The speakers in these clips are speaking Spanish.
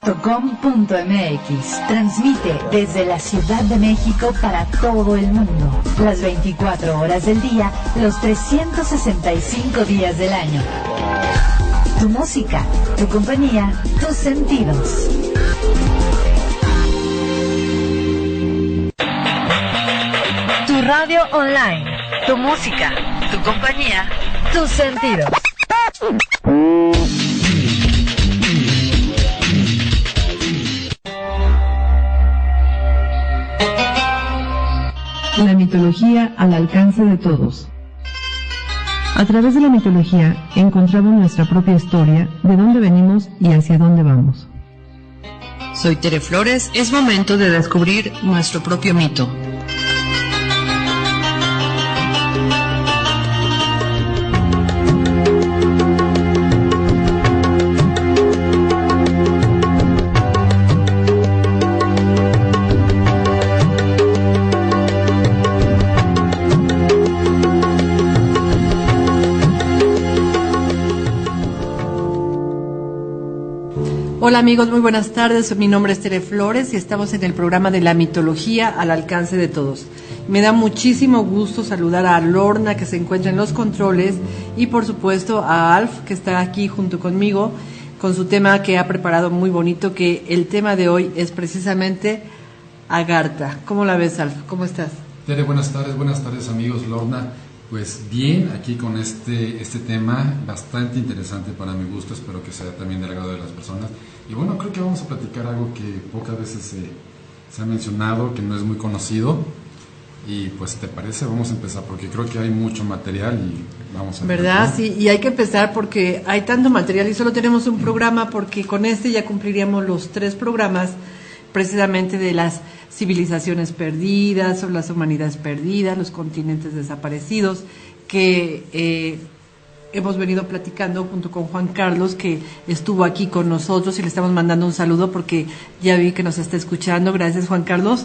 .com.mx transmite desde la Ciudad de México para todo el mundo, las 24 horas del día, los 365 días del año. Tu música, tu compañía, tus sentidos. Tu radio online, tu música, tu compañía, tus sentidos. La mitología al alcance de todos. A través de la mitología encontramos nuestra propia historia, de dónde venimos y hacia dónde vamos. Soy Tere Flores, es momento de descubrir nuestro propio mito. Hola amigos, muy buenas tardes. Mi nombre es Tere Flores y estamos en el programa de la mitología al alcance de todos. Me da muchísimo gusto saludar a Lorna, que se encuentra en los controles, y por supuesto a Alf, que está aquí junto conmigo con su tema que ha preparado muy bonito, que el tema de hoy es precisamente Agartha. ¿Cómo la ves, Alf? ¿Cómo estás? Tere, buenas tardes amigos. Lorna, pues bien, aquí con este tema bastante interesante para mi gusto, espero que sea también del agrado de las personas. Y bueno, creo que vamos a platicar algo que pocas veces se ha mencionado, que no es muy conocido. Y pues, ¿te parece? Vamos a empezar, porque creo que hay mucho material y vamos a... ¿Verdad? Sí, y hay que empezar porque hay tanto material y solo tenemos un programa, porque con este ya cumpliríamos los 3 programas precisamente de las civilizaciones perdidas o las humanidades perdidas, los continentes desaparecidos, que hemos venido platicando junto con Juan Carlos, que estuvo aquí con nosotros, y le estamos mandando un saludo porque ya vi que nos está escuchando. Gracias, Juan Carlos.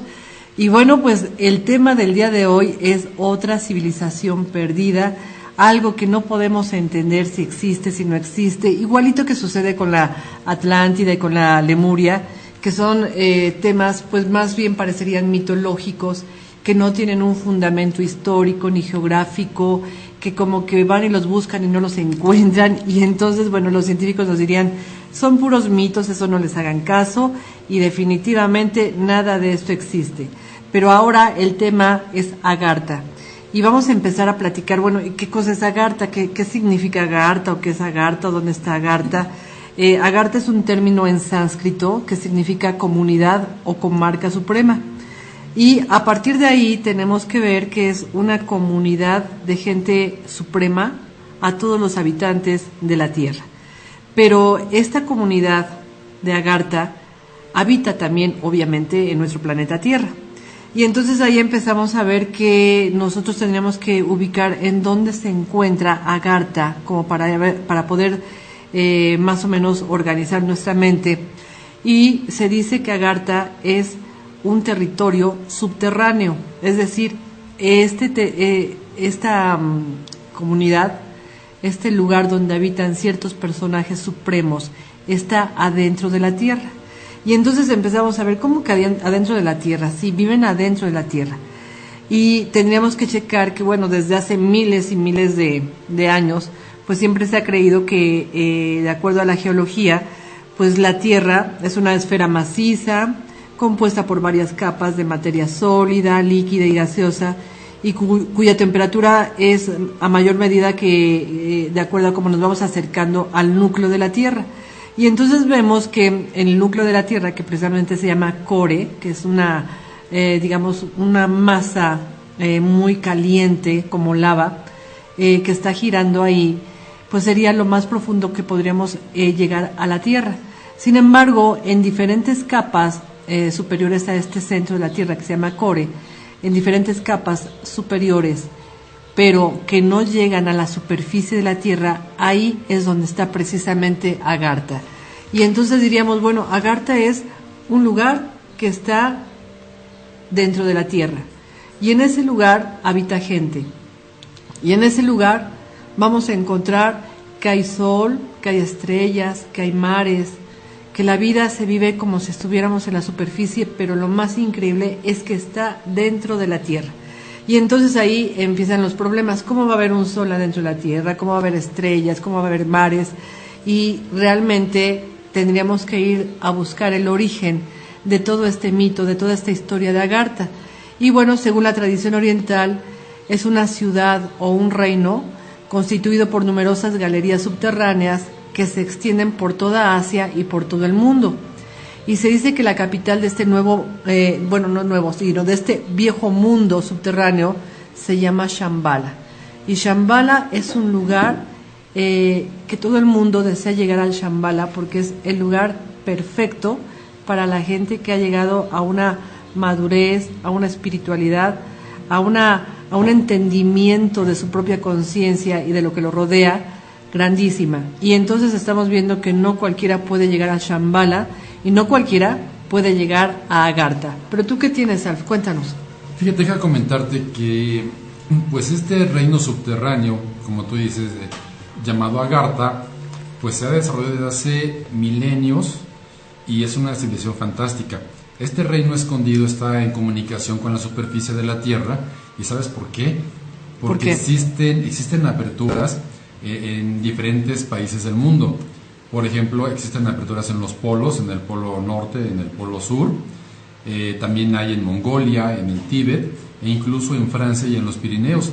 Y bueno, pues el tema del día de hoy es otra civilización perdida, algo que no podemos entender si existe, si no existe, igualito que sucede con la Atlántida y con la Lemuria, que son temas pues más bien parecerían mitológicos, que no tienen un fundamento histórico ni geográfico, que como que van y los buscan y no los encuentran, y entonces, bueno, los científicos nos dirían, son puros mitos, eso no les hagan caso, y definitivamente nada de esto existe. Pero ahora el tema es Agartha, y vamos a empezar a platicar, bueno, ¿qué cosa es Agartha? ¿Qué significa Agartha? ¿O qué es Agartha? ¿Dónde está Agartha? Agartha es un término en sánscrito que significa comunidad o comarca suprema. Y a partir de ahí tenemos que ver que es una comunidad de gente suprema a todos los habitantes de la Tierra. Pero esta comunidad de Agartha habita también, obviamente, en nuestro planeta Tierra. Y entonces ahí empezamos a ver que nosotros tendríamos que ubicar en dónde se encuentra Agartha, como para poder más o menos organizar nuestra mente. Y se dice que Agartha es un territorio subterráneo, es decir, esta comunidad, este lugar donde habitan ciertos personajes supremos, está adentro de la Tierra. Y entonces empezamos a ver cómo que adentro de la Tierra, sí, viven adentro de la Tierra. Y tendríamos que checar que, bueno, desde hace miles y miles de años, pues siempre se ha creído que, de acuerdo a la geología, pues la Tierra es una esfera maciza, compuesta por varias capas de materia sólida, líquida y gaseosa, y cuya temperatura es a mayor medida que, de acuerdo a cómo nos vamos acercando al núcleo de la Tierra. Y entonces vemos que en el núcleo de la Tierra, que precisamente se llama core, que es una, digamos, una masa muy caliente como lava, que está girando ahí, pues sería lo más profundo que podríamos llegar a la Tierra. Sin embargo, en diferentes capas superiores a este centro de la Tierra, que se llama core, en diferentes capas superiores, pero que no llegan a la superficie de la Tierra, ahí es donde está precisamente Agartha. Y entonces diríamos, bueno, Agartha es un lugar que está dentro de la Tierra, y en ese lugar habita gente, y en ese lugar vamos a encontrar que hay sol, que hay estrellas, que hay mares, que la vida se vive como si estuviéramos en la superficie, pero lo más increíble es que está dentro de la Tierra. Y entonces ahí empiezan los problemas. ¿Cómo va a haber un sol adentro de la Tierra? ¿Cómo va a haber estrellas? ¿Cómo va a haber mares? Y realmente tendríamos que ir a buscar el origen de todo este mito, de toda esta historia de Agartha. Y bueno, según la tradición oriental, es una ciudad o un reino constituido por numerosas galerías subterráneas que se extienden por toda Asia y por todo el mundo. Y se dice que la capital de este nuevo, no nuevo, sino de este viejo mundo subterráneo se llama Shambhala. Y Shambhala es un lugar que todo el mundo desea llegar al Shambhala porque es el lugar perfecto para la gente que ha llegado a una madurez, a una espiritualidad, a un entendimiento de su propia conciencia y de lo que lo rodea, grandísima. Y entonces estamos viendo que no cualquiera puede llegar a Shambhala y no cualquiera puede llegar a Agartha. Pero tú, ¿qué tienes, Alf? Cuéntanos. Fíjate, deja comentarte que pues este reino subterráneo, como tú dices, llamado Agartha, pues se ha desarrollado desde hace milenios y es una civilización fantástica. Este reino escondido está en comunicación con la superficie de la Tierra. ¿Y sabes por qué? Porque existen aperturas en diferentes países del mundo. Por ejemplo, existen aperturas en los polos, en el polo norte, en el polo sur. También hay en Mongolia, en el Tíbet, e incluso en Francia y en los Pirineos.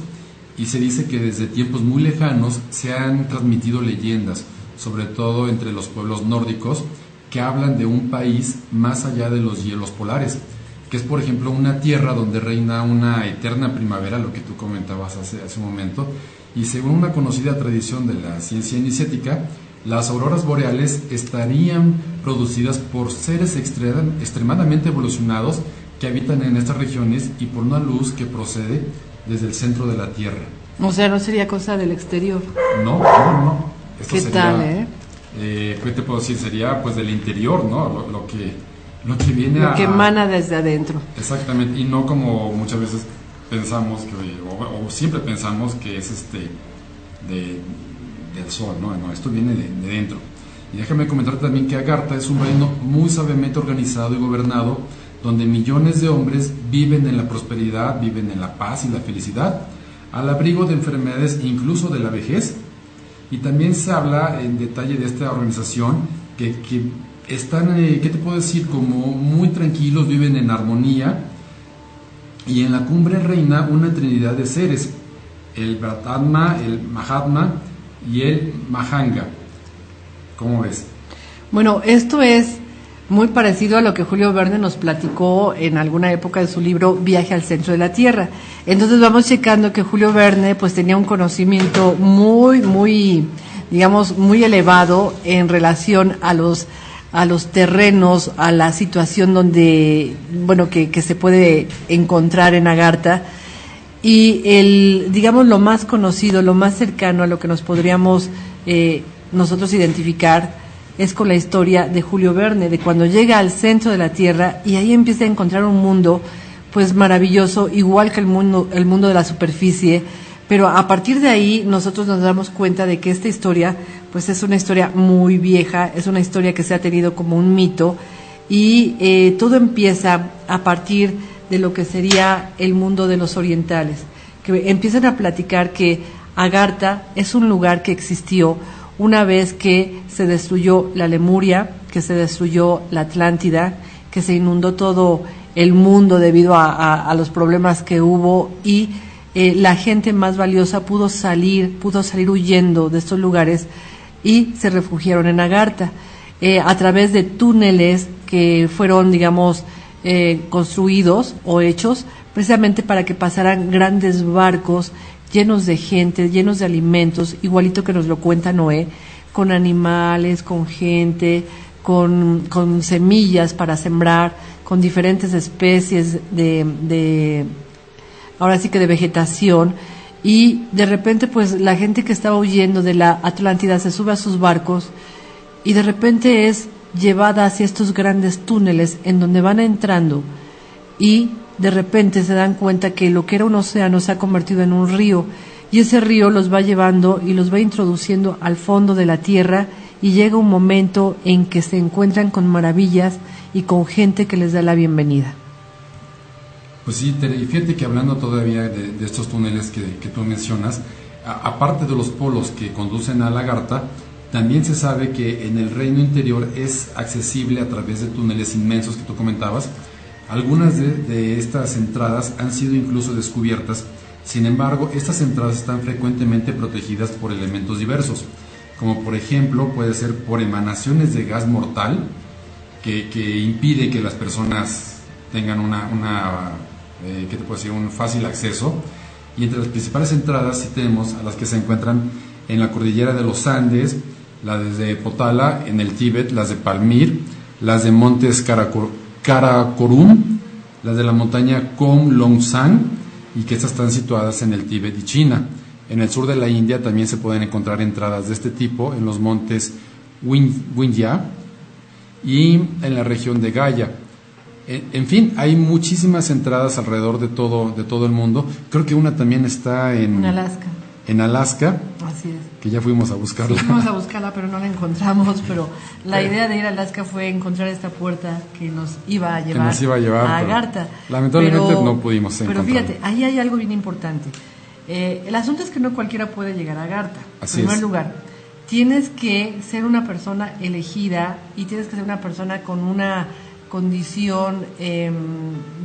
Y se dice que desde tiempos muy lejanos se han transmitido leyendas, sobre todo entre los pueblos nórdicos, que hablan de un país más allá de los hielos polares, que es, por ejemplo, una tierra donde reina una eterna primavera, lo que tú comentabas hace un momento, y según una conocida tradición de la ciencia iniciática, las auroras boreales estarían producidas por seres extremadamente evolucionados que habitan en estas regiones y por una luz que procede desde el centro de la Tierra. O sea, no sería cosa del exterior. No. Esto ¿Qué sería, tal, ¿qué te puedo decir? Sería pues del interior, ¿no? Lo que viene lo que emana desde adentro. Exactamente, y no como muchas veces pensamos o siempre pensamos que es del sol, ¿no? Esto viene de dentro. Y déjame comentar también que Agartha es un reino muy sabiamente organizado y gobernado, donde millones de hombres viven en la prosperidad, viven en la paz y la felicidad, al abrigo de enfermedades e incluso de la vejez. Y también se habla en detalle de esta organización que están, ¿qué te puedo decir? Como muy tranquilos, viven en armonía, y en la cumbre reina una trinidad de seres, el Brahma, el Mahatma y el Mahanga. ¿Cómo ves? Bueno, esto es muy parecido a lo que Julio Verne nos platicó en alguna época de su libro Viaje al centro de la Tierra. Entonces vamos checando que Julio Verne pues tenía un conocimiento muy, digamos, muy elevado en relación a los terrenos, a la situación donde, bueno, que se puede encontrar en Agartha. Y digamos, lo más conocido, lo más cercano a lo que nos podríamos nosotros identificar es con la historia de Julio Verne, de cuando llega al centro de la Tierra y ahí empieza a encontrar un mundo pues maravilloso, igual que el mundo de la superficie, pero a partir de ahí nosotros nos damos cuenta de que esta historia pues es una historia muy vieja, es una historia que se ha tenido como un mito, y todo empieza a partir de lo que sería el mundo de los orientales, que empiezan a platicar que Agartha es un lugar que existió una vez que se destruyó la Lemuria, que se destruyó la Atlántida, que se inundó todo el mundo debido a los problemas que hubo, y la gente más valiosa pudo salir huyendo de estos lugares y se refugiaron en Agartha a través de túneles que fueron, digamos, construidos o hechos precisamente para que pasaran grandes barcos llenos de gente, llenos de alimentos, igualito que nos lo cuenta Noé, con animales, con gente, con semillas para sembrar, con diferentes especies de ahora sí que de vegetación, y de repente pues la gente que estaba huyendo de la Atlántida se sube a sus barcos y de repente es llevada hacia estos grandes túneles en donde van entrando, y de repente se dan cuenta que lo que era un océano se ha convertido en un río, y ese río los va llevando y los va introduciendo al fondo de la tierra, y llega un momento en que se encuentran con maravillas y con gente que les da la bienvenida. Pues sí, Tere, y fíjate que hablando todavía de estos túneles que tú mencionas, aparte de los polos que conducen a Lagarta, también se sabe que en el reino interior es accesible a través de túneles inmensos que tú comentabas. Algunas de estas entradas han sido incluso descubiertas. Sin embargo, estas entradas están frecuentemente protegidas por elementos diversos, como por ejemplo puede ser por emanaciones de gas mortal que impide que las personas tengan ¿qué te puedo decir? Un fácil acceso. Y entre las principales entradas sí tenemos a las que se encuentran en la cordillera de los Andes, las de Potala en el Tíbet, las de Palmir, las de montes Karakorum, las de la montaña Konglongsan, y que estas están situadas en el Tíbet y China. En el sur de la India también se pueden encontrar entradas de este tipo en los montes Vindhya y en la región de Gaya. En fin, hay muchísimas entradas alrededor de todo el mundo. Creo que una también está en Alaska. En Alaska. Así es. Que ya fuimos a buscarla. Sí, fuimos a buscarla, pero no la encontramos. Pero la idea de ir a Alaska fue encontrar esta puerta que nos iba a llevar, a Agartha. Lamentablemente no pudimos encontrarla. Pero fíjate, ahí hay algo bien importante. El asunto es que no cualquiera puede llegar a Agartha. En primer lugar, tienes que ser una persona elegida y tienes que ser una persona con una condición,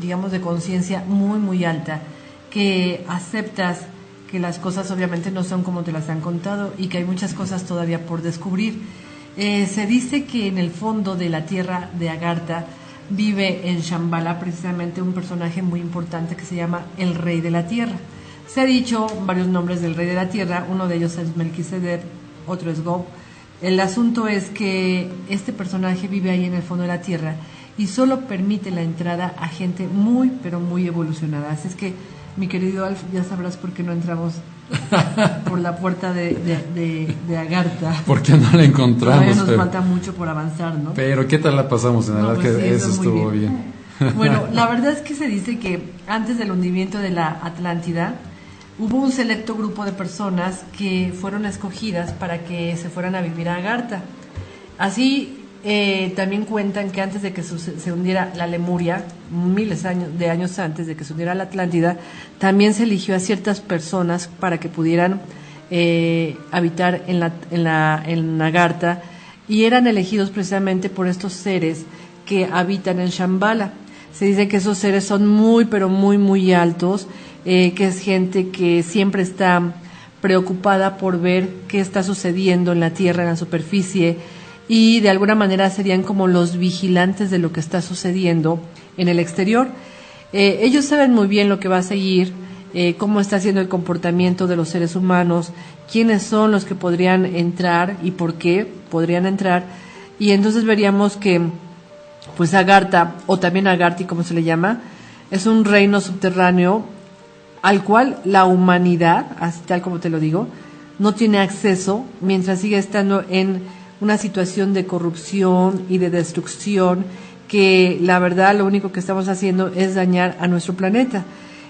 digamos, de conciencia muy, muy alta, que aceptas que las cosas obviamente no son como te las han contado y que hay muchas cosas todavía por descubrir. Se dice que en el fondo de la tierra de Agartha vive en Shambhala precisamente un personaje muy importante que se llama el Rey de la Tierra. Se ha dicho varios nombres del Rey de la Tierra, uno de ellos es Melquisedec, otro es Gog. El asunto es que este personaje vive ahí en el fondo de la tierra y solo permite la entrada a gente muy, pero muy evolucionada. Así es que, mi querido Alf, ya sabrás por qué no entramos por la puerta de Agartha. Porque no la encontramos. Todavía nos falta mucho por avanzar, ¿no? Pero ¿qué tal la pasamos en Alaska? Pues sí, eso estuvo bien. Bueno, la verdad es que se dice que antes del hundimiento de la Atlántida hubo un selecto grupo de personas que fueron escogidas para que se fueran a vivir a Agartha. Así también cuentan que antes de que se hundiera la Lemuria, miles de años antes de que se hundiera la Atlántida, también se eligió a ciertas personas para que pudieran habitar en Agartha, y eran elegidos precisamente por estos seres que habitan en Shambhala. Se dice que esos seres son muy, pero muy, muy altos, que es gente que siempre está preocupada por ver qué está sucediendo en la tierra, en la superficie, y de alguna manera serían como los vigilantes de lo que está sucediendo en el exterior. Ellos saben muy bien lo que va a seguir, cómo está siendo el comportamiento de los seres humanos, quiénes son los que podrían entrar y por qué podrían entrar, y entonces veríamos que pues Agartha, o también Agarthi como se le llama, es un reino subterráneo al cual la humanidad, así tal como te lo digo, no tiene acceso mientras sigue estando en una situación de corrupción y de destrucción, que la verdad lo único que estamos haciendo es dañar a nuestro planeta.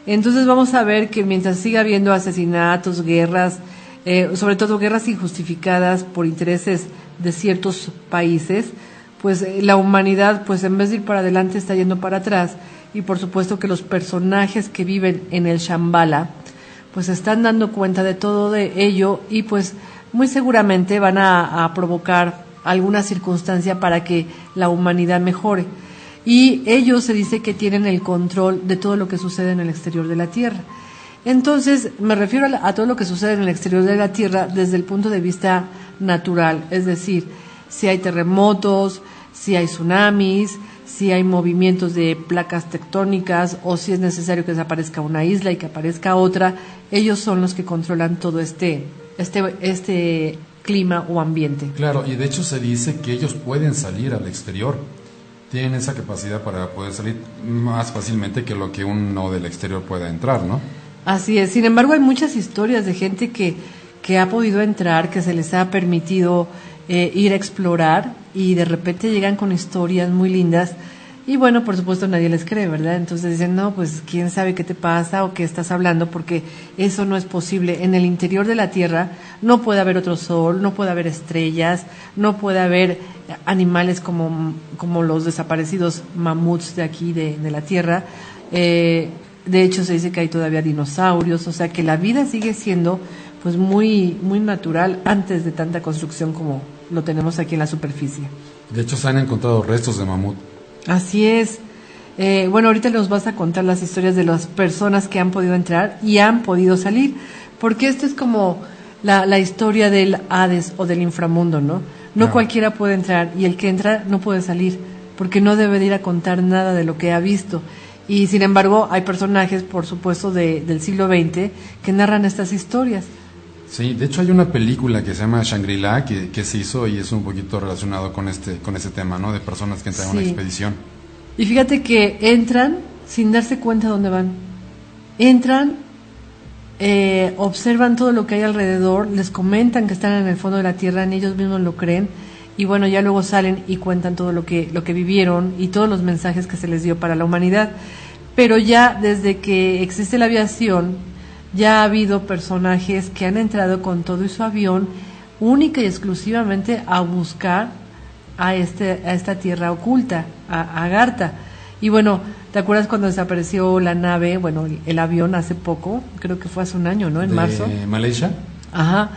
Entonces vamos a ver que mientras siga habiendo asesinatos, guerras, sobre todo guerras injustificadas por intereses de ciertos países, pues la humanidad, pues en vez de ir para adelante, está yendo para atrás. Y por supuesto que los personajes que viven en el Shambhala pues se están dando cuenta de todo de ello, y pues muy seguramente van a provocar alguna circunstancia para que la humanidad mejore. Y ellos se dice que tienen el control de todo lo que sucede en el exterior de la Tierra. Entonces me refiero a todo lo que sucede en el exterior de la Tierra desde el punto de vista natural, es decir, si hay terremotos, si hay tsunamis, si hay movimientos de placas tectónicas, o si es necesario que desaparezca una isla y que aparezca otra. Ellos son los que controlan todo este clima o ambiente. Claro, y de hecho se dice que ellos pueden salir al exterior, tienen esa capacidad para poder salir más fácilmente que lo que uno del exterior pueda entrar, ¿no? Así es. Sin embargo, hay muchas historias de gente que ha podido entrar, que se les ha permitido ir a explorar, y de repente llegan con historias muy lindas Y bueno, por supuesto nadie les cree, ¿verdad? Entonces dicen, no, pues quién sabe qué te pasa o qué estás hablando, porque eso no es posible. En el interior de la Tierra no puede haber otro sol, no puede haber estrellas, no puede haber animales como los desaparecidos mamuts de aquí, de la Tierra. De hecho, se dice que hay todavía dinosaurios, o sea que la vida sigue siendo pues muy, muy natural antes de tanta construcción como lo tenemos aquí en la superficie. De hecho, se han encontrado restos de mamut. Así es. Bueno, ahorita nos vas a contar las historias de las personas que han podido entrar y han podido salir, porque esto es como la historia del Hades o del inframundo, ¿no? No cualquiera puede entrar, y el que entra no puede salir, porque no debe de ir a contar nada de lo que ha visto. Y sin embargo, hay personajes, por supuesto, del siglo XX que narran estas historias. Sí, de hecho hay una película que se llama Shangri-La que se hizo y es un poquito relacionado con este tema, ¿no? De personas que entran a una expedición. Y fíjate que entran sin darse cuenta dónde van. Entran, observan todo lo que hay alrededor, les comentan que están en el fondo de la tierra, ni ellos mismos lo creen, y bueno, ya luego salen y cuentan todo lo que vivieron y todos los mensajes que se les dio para la humanidad. Pero ya desde que existe la aviación, ya ha habido personajes que han entrado con todo y su avión única y exclusivamente a buscar a esta tierra oculta, a Agartha. Y bueno, ¿te acuerdas cuando desapareció la nave, bueno, el avión hace poco? Creo que fue hace un año, ¿no? En marzo. ¿De Malaysia? Ajá,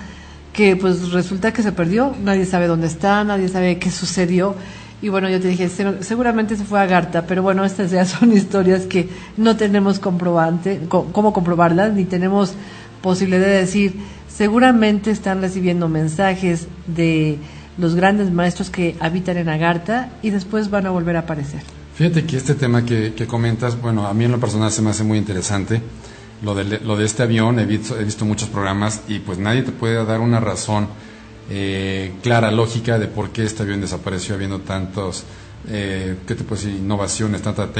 que pues resulta que se perdió, nadie sabe dónde está, nadie sabe qué sucedió. Y bueno, yo te dije, seguramente se fue a Agartha, pero bueno, estas ya son historias que no tenemos cómo comprobarlas, ni tenemos posibilidad de decir, seguramente están recibiendo mensajes de los grandes maestros que habitan en Agartha y después van a volver a aparecer. Fíjate que este tema que comentas, bueno, a mí en lo personal se me hace muy interesante, lo de este avión. He visto muchos programas y pues nadie te puede dar una razón clara, lógica de por qué este avión desapareció, habiendo tantos, ¿qué te puedo decir? Innovaciones, tantas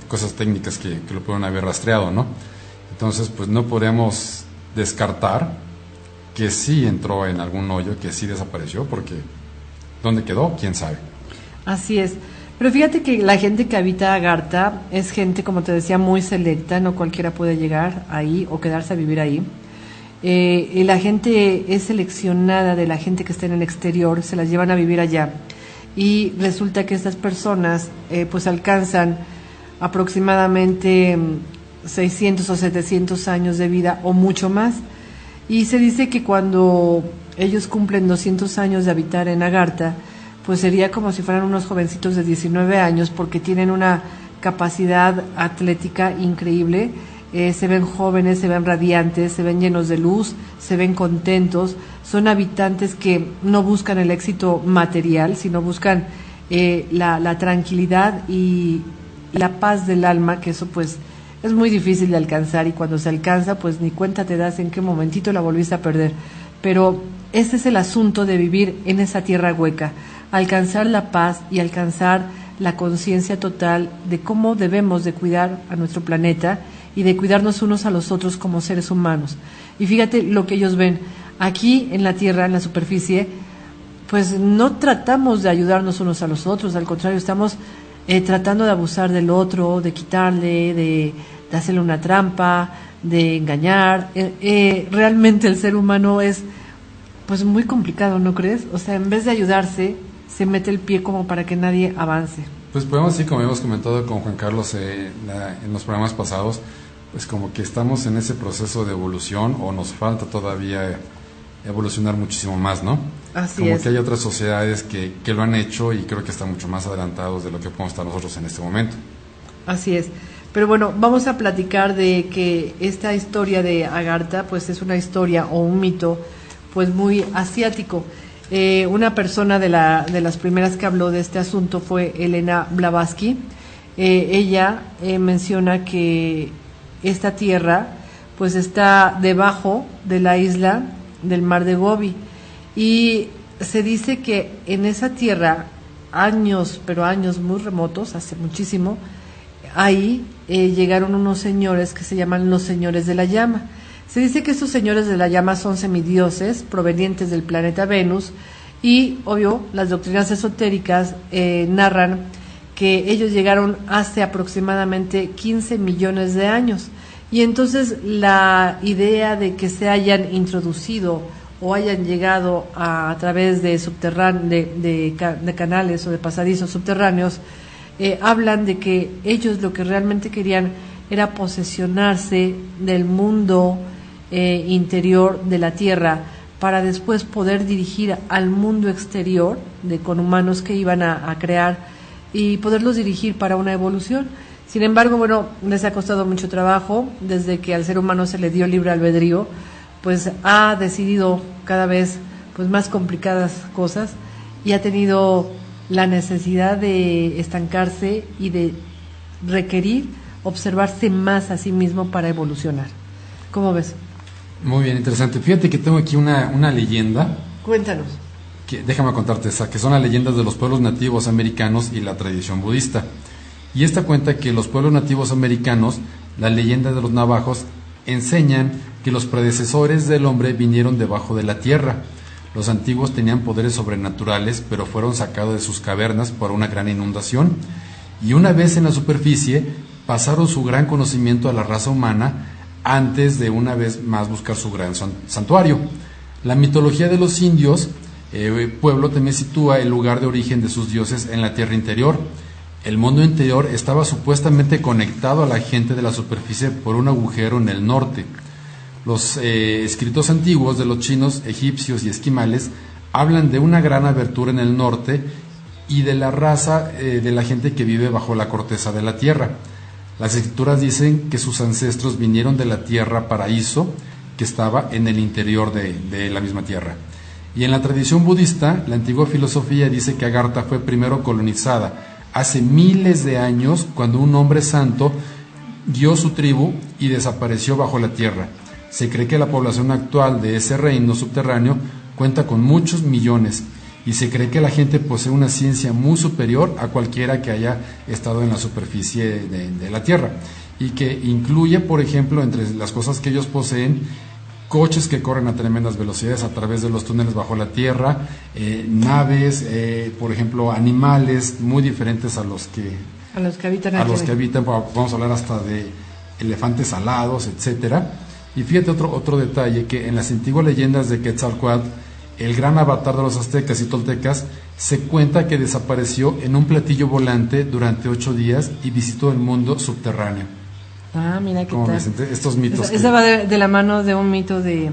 cosas técnicas que lo pudieron haber rastreado, ¿no? Entonces, pues no podemos descartar que sí entró en algún hoyo, que sí desapareció, porque ¿dónde quedó? ¿Quién sabe? Así es. Pero fíjate que la gente que habita Agartha es gente, como te decía, muy selecta, no cualquiera puede llegar ahí o quedarse a vivir ahí. Y la gente es seleccionada de la gente que está en el exterior, se las llevan a vivir allá. Y resulta que estas personas pues alcanzan aproximadamente 600 o 700 años de vida o mucho más. Y se dice que cuando ellos cumplen 200 años de habitar en Agartha, pues sería como si fueran unos jovencitos de 19 años, porque tienen una capacidad atlética increíble. Se ven jóvenes, se ven radiantes, se ven llenos de luz, se ven contentos. Son habitantes que no buscan el éxito material, sino buscan la tranquilidad y la paz del alma, que eso pues es muy difícil de alcanzar, y cuando se alcanza pues ni cuenta te das en qué momentito la volviste a perder. Pero este es el asunto de vivir en esa tierra hueca, alcanzar la paz y alcanzar la conciencia total de cómo debemos de cuidar a nuestro planeta y de cuidarnos unos a los otros como seres humanos. Y fíjate lo que ellos ven. Aquí en la tierra, en la superficie, pues no tratamos de ayudarnos unos a los otros, al contrario, estamos tratando de abusar del otro, de quitarle, de hacerle una trampa, de engañar. Realmente el ser humano es pues muy complicado, ¿no crees? O sea, en vez de ayudarse, se mete el pie como para que nadie avance. Pues podemos decir, como hemos comentado con Juan Carlos en los programas pasados, pues como que estamos en ese proceso de evolución, o nos falta todavía evolucionar muchísimo más, ¿no? Así como es. que hay otras sociedades que lo han hecho y creo que están mucho más adelantados de lo que podemos estar nosotros en este momento. Así es. Pero bueno, vamos a platicar de que esta historia de Agartha pues es una historia o un mito pues muy asiático. Una persona de las primeras que habló de este asunto fue Elena Blavatsky. Ella menciona que esta tierra pues está debajo de la isla del mar de Gobi, y se dice que en esa tierra años, pero años muy remotos, hace muchísimo, ahí llegaron unos señores que se llaman los señores de la llama. Se dice que estos señores de la llama son semidioses provenientes del planeta Venus, y obvio las doctrinas esotéricas narran que ellos llegaron hace aproximadamente 15 millones de años. Y entonces la idea de que se hayan introducido o hayan llegado a través de canales o de pasadizos subterráneos, hablan de que ellos lo que realmente querían era posesionarse del mundo interior de la Tierra para después poder dirigir al mundo exterior con humanos que iban a crear y poderlos dirigir para una evolución. Sin embargo, bueno, les ha costado mucho trabajo desde que al ser humano se le dio libre albedrío, pues ha decidido cada vez pues más complicadas cosas y ha tenido la necesidad de estancarse y de requerir observarse más a sí mismo para evolucionar. ¿Cómo ves? Muy bien, interesante. Fíjate que tengo aquí una leyenda. Cuéntanos. Déjame contarte esa, que son las leyendas de los pueblos nativos americanos y la tradición budista. Y esta cuenta que los pueblos nativos americanos, la leyenda de los navajos, enseñan que los predecesores del hombre vinieron debajo de la tierra. Los antiguos tenían poderes sobrenaturales, pero fueron sacados de sus cavernas por una gran inundación. Y una vez en la superficie, pasaron su gran conocimiento a la raza humana antes de una vez más buscar su gran santuario. La mitología de los indios, pueblo, también sitúa el lugar de origen de sus dioses en la tierra interior. El mundo interior estaba supuestamente conectado a la gente de la superficie por un agujero en el norte. Los escritos antiguos de los chinos, egipcios y esquimales hablan de una gran abertura en el norte y de la raza de la gente que vive bajo la corteza de la tierra. Las escrituras dicen que sus ancestros vinieron de la tierra paraíso, que estaba en el interior de la misma tierra. Y en la tradición budista, la antigua filosofía dice que Agartha fue primero colonizada hace miles de años, cuando un hombre santo guió su tribu y desapareció bajo la tierra. Se cree que la población actual de ese reino subterráneo cuenta con muchos millones, y se cree que la gente posee una ciencia muy superior a cualquiera que haya estado en la superficie de la tierra, y que incluye, por ejemplo, entre las cosas que ellos poseen, coches que corren a tremendas velocidades a través de los túneles bajo la tierra, naves, por ejemplo, animales muy diferentes a los que habitan, vamos a hablar hasta de elefantes alados, etcétera. Y fíjate otro detalle, que en las antiguas leyendas de Quetzalcóatl, el gran avatar de los aztecas y toltecas, se cuenta que desapareció en un platillo volante durante 8 días y visitó el mundo subterráneo. Ah, mira qué tal. Estos mitos. Esa va de la mano de un mito de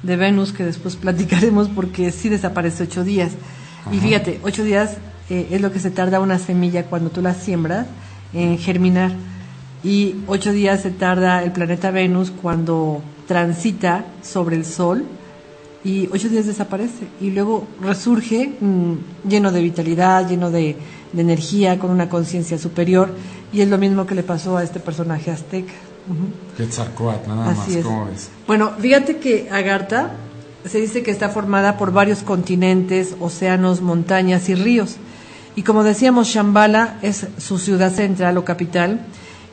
Venus que después platicaremos, porque sí desaparece 8 días. Ajá. Y fíjate, 8 días es lo que se tarda una semilla cuando tú la siembras en germinar. Y 8 días se tarda el planeta Venus cuando transita sobre el Sol. Y 8 días desaparece. Y luego resurge lleno de vitalidad, lleno de energía, con una conciencia superior. Y es lo mismo que le pasó a este personaje azteca. Quetzalcóatl, nada más, ¿cómo ves? Bueno, fíjate que Agartha se dice que está formada por varios continentes, océanos, montañas y ríos. Y como decíamos, Shambhala es su ciudad central o capital.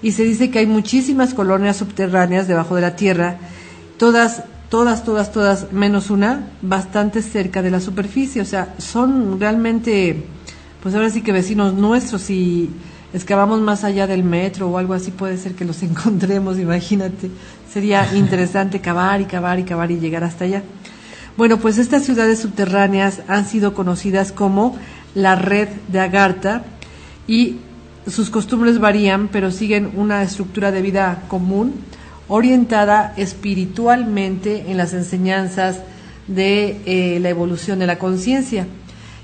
Y se dice que hay muchísimas colonias subterráneas debajo de la tierra, todas, menos una, bastante cerca de la superficie. O sea, son realmente, pues ahora sí que vecinos nuestros. Y excavamos más allá del metro o algo así, puede ser que los encontremos, imagínate. Sería interesante cavar y llegar hasta allá. Bueno, pues estas ciudades subterráneas han sido conocidas como la red de Agartha, y sus costumbres varían, pero siguen una estructura de vida común, orientada espiritualmente en las enseñanzas de la evolución de la conciencia.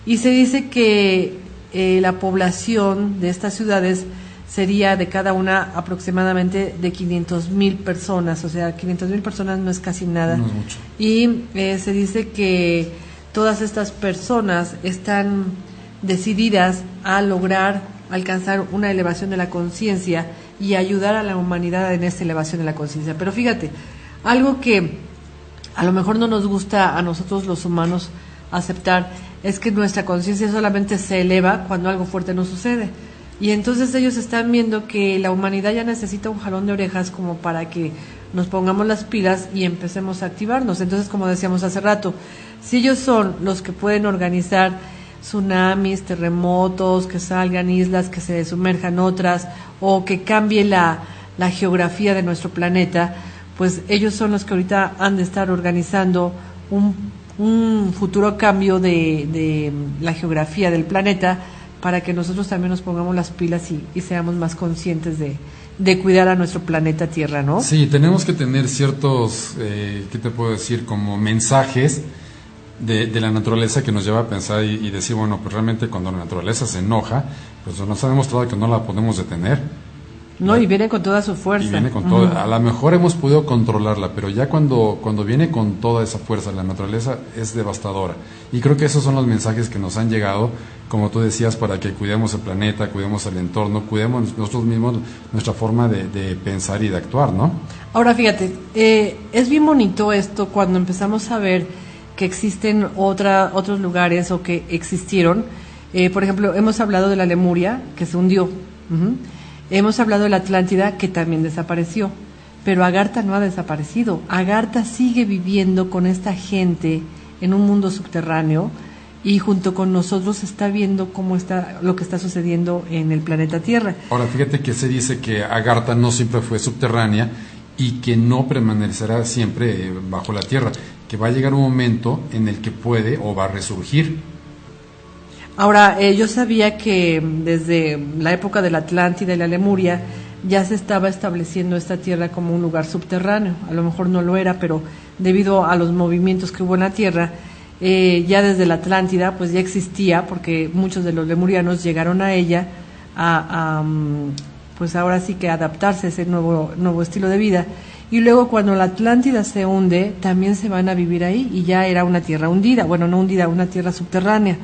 Y se dice que la población de estas ciudades sería de cada una aproximadamente de 500,000 personas, o sea, 500,000 personas no es casi nada. No es mucho. Y se dice que todas estas personas están decididas a lograr alcanzar una elevación de la conciencia y ayudar a la humanidad en esta elevación de la conciencia. Pero fíjate, algo que a lo mejor no nos gusta a nosotros los humanos aceptar es que nuestra conciencia solamente se eleva cuando algo fuerte nos sucede. Y entonces ellos están viendo que la humanidad ya necesita un jalón de orejas como para que nos pongamos las pilas y empecemos a activarnos. Entonces, como decíamos hace rato, si ellos son los que pueden organizar tsunamis, terremotos, que salgan islas, que se sumerjan otras, o que cambie la geografía de nuestro planeta, pues ellos son los que ahorita han de estar organizando un futuro cambio de la geografía del planeta, para que nosotros también nos pongamos las pilas y seamos más conscientes de cuidar a nuestro planeta Tierra, ¿no? Sí, tenemos que tener ciertos, ¿qué te puedo decir? Como mensajes de la naturaleza que nos lleva a pensar y decir, bueno, pues realmente cuando la naturaleza se enoja, pues nos ha demostrado que no la podemos detener. No, y viene con toda su fuerza. Y viene con todo. A lo mejor hemos podido controlarla, pero ya cuando viene con toda esa fuerza, la naturaleza es devastadora. Y creo que esos son los mensajes que nos han llegado, como tú decías, para que cuidemos el planeta, cuidemos el entorno, cuidemos nosotros mismos, nuestra forma de pensar y de actuar, ¿no? Ahora, fíjate, es bien bonito esto cuando empezamos a ver que existen otros lugares o que existieron. Por ejemplo, hemos hablado de la Lemuria, que se hundió. Hemos hablado de la Atlántida, que también desapareció, pero Agartha no ha desaparecido. Agartha sigue viviendo con esta gente en un mundo subterráneo y junto con nosotros está viendo cómo está lo que está sucediendo en el planeta Tierra. Ahora, fíjate que se dice que Agartha no siempre fue subterránea y que no permanecerá siempre bajo la tierra, que va a llegar un momento en el que puede o va a resurgir. Ahora, yo sabía que desde la época de la Atlántida y la Lemuria ya se estaba estableciendo esta tierra como un lugar subterráneo. A lo mejor no lo era, pero debido a los movimientos que hubo en la tierra, ya desde la Atlántida pues ya existía, porque muchos de los lemurianos llegaron a ella pues ahora sí que adaptarse a ese nuevo estilo de vida. Y luego cuando la Atlántida se hunde, también se van a vivir ahí y ya era una tierra hundida, bueno, no hundida, una tierra subterránea.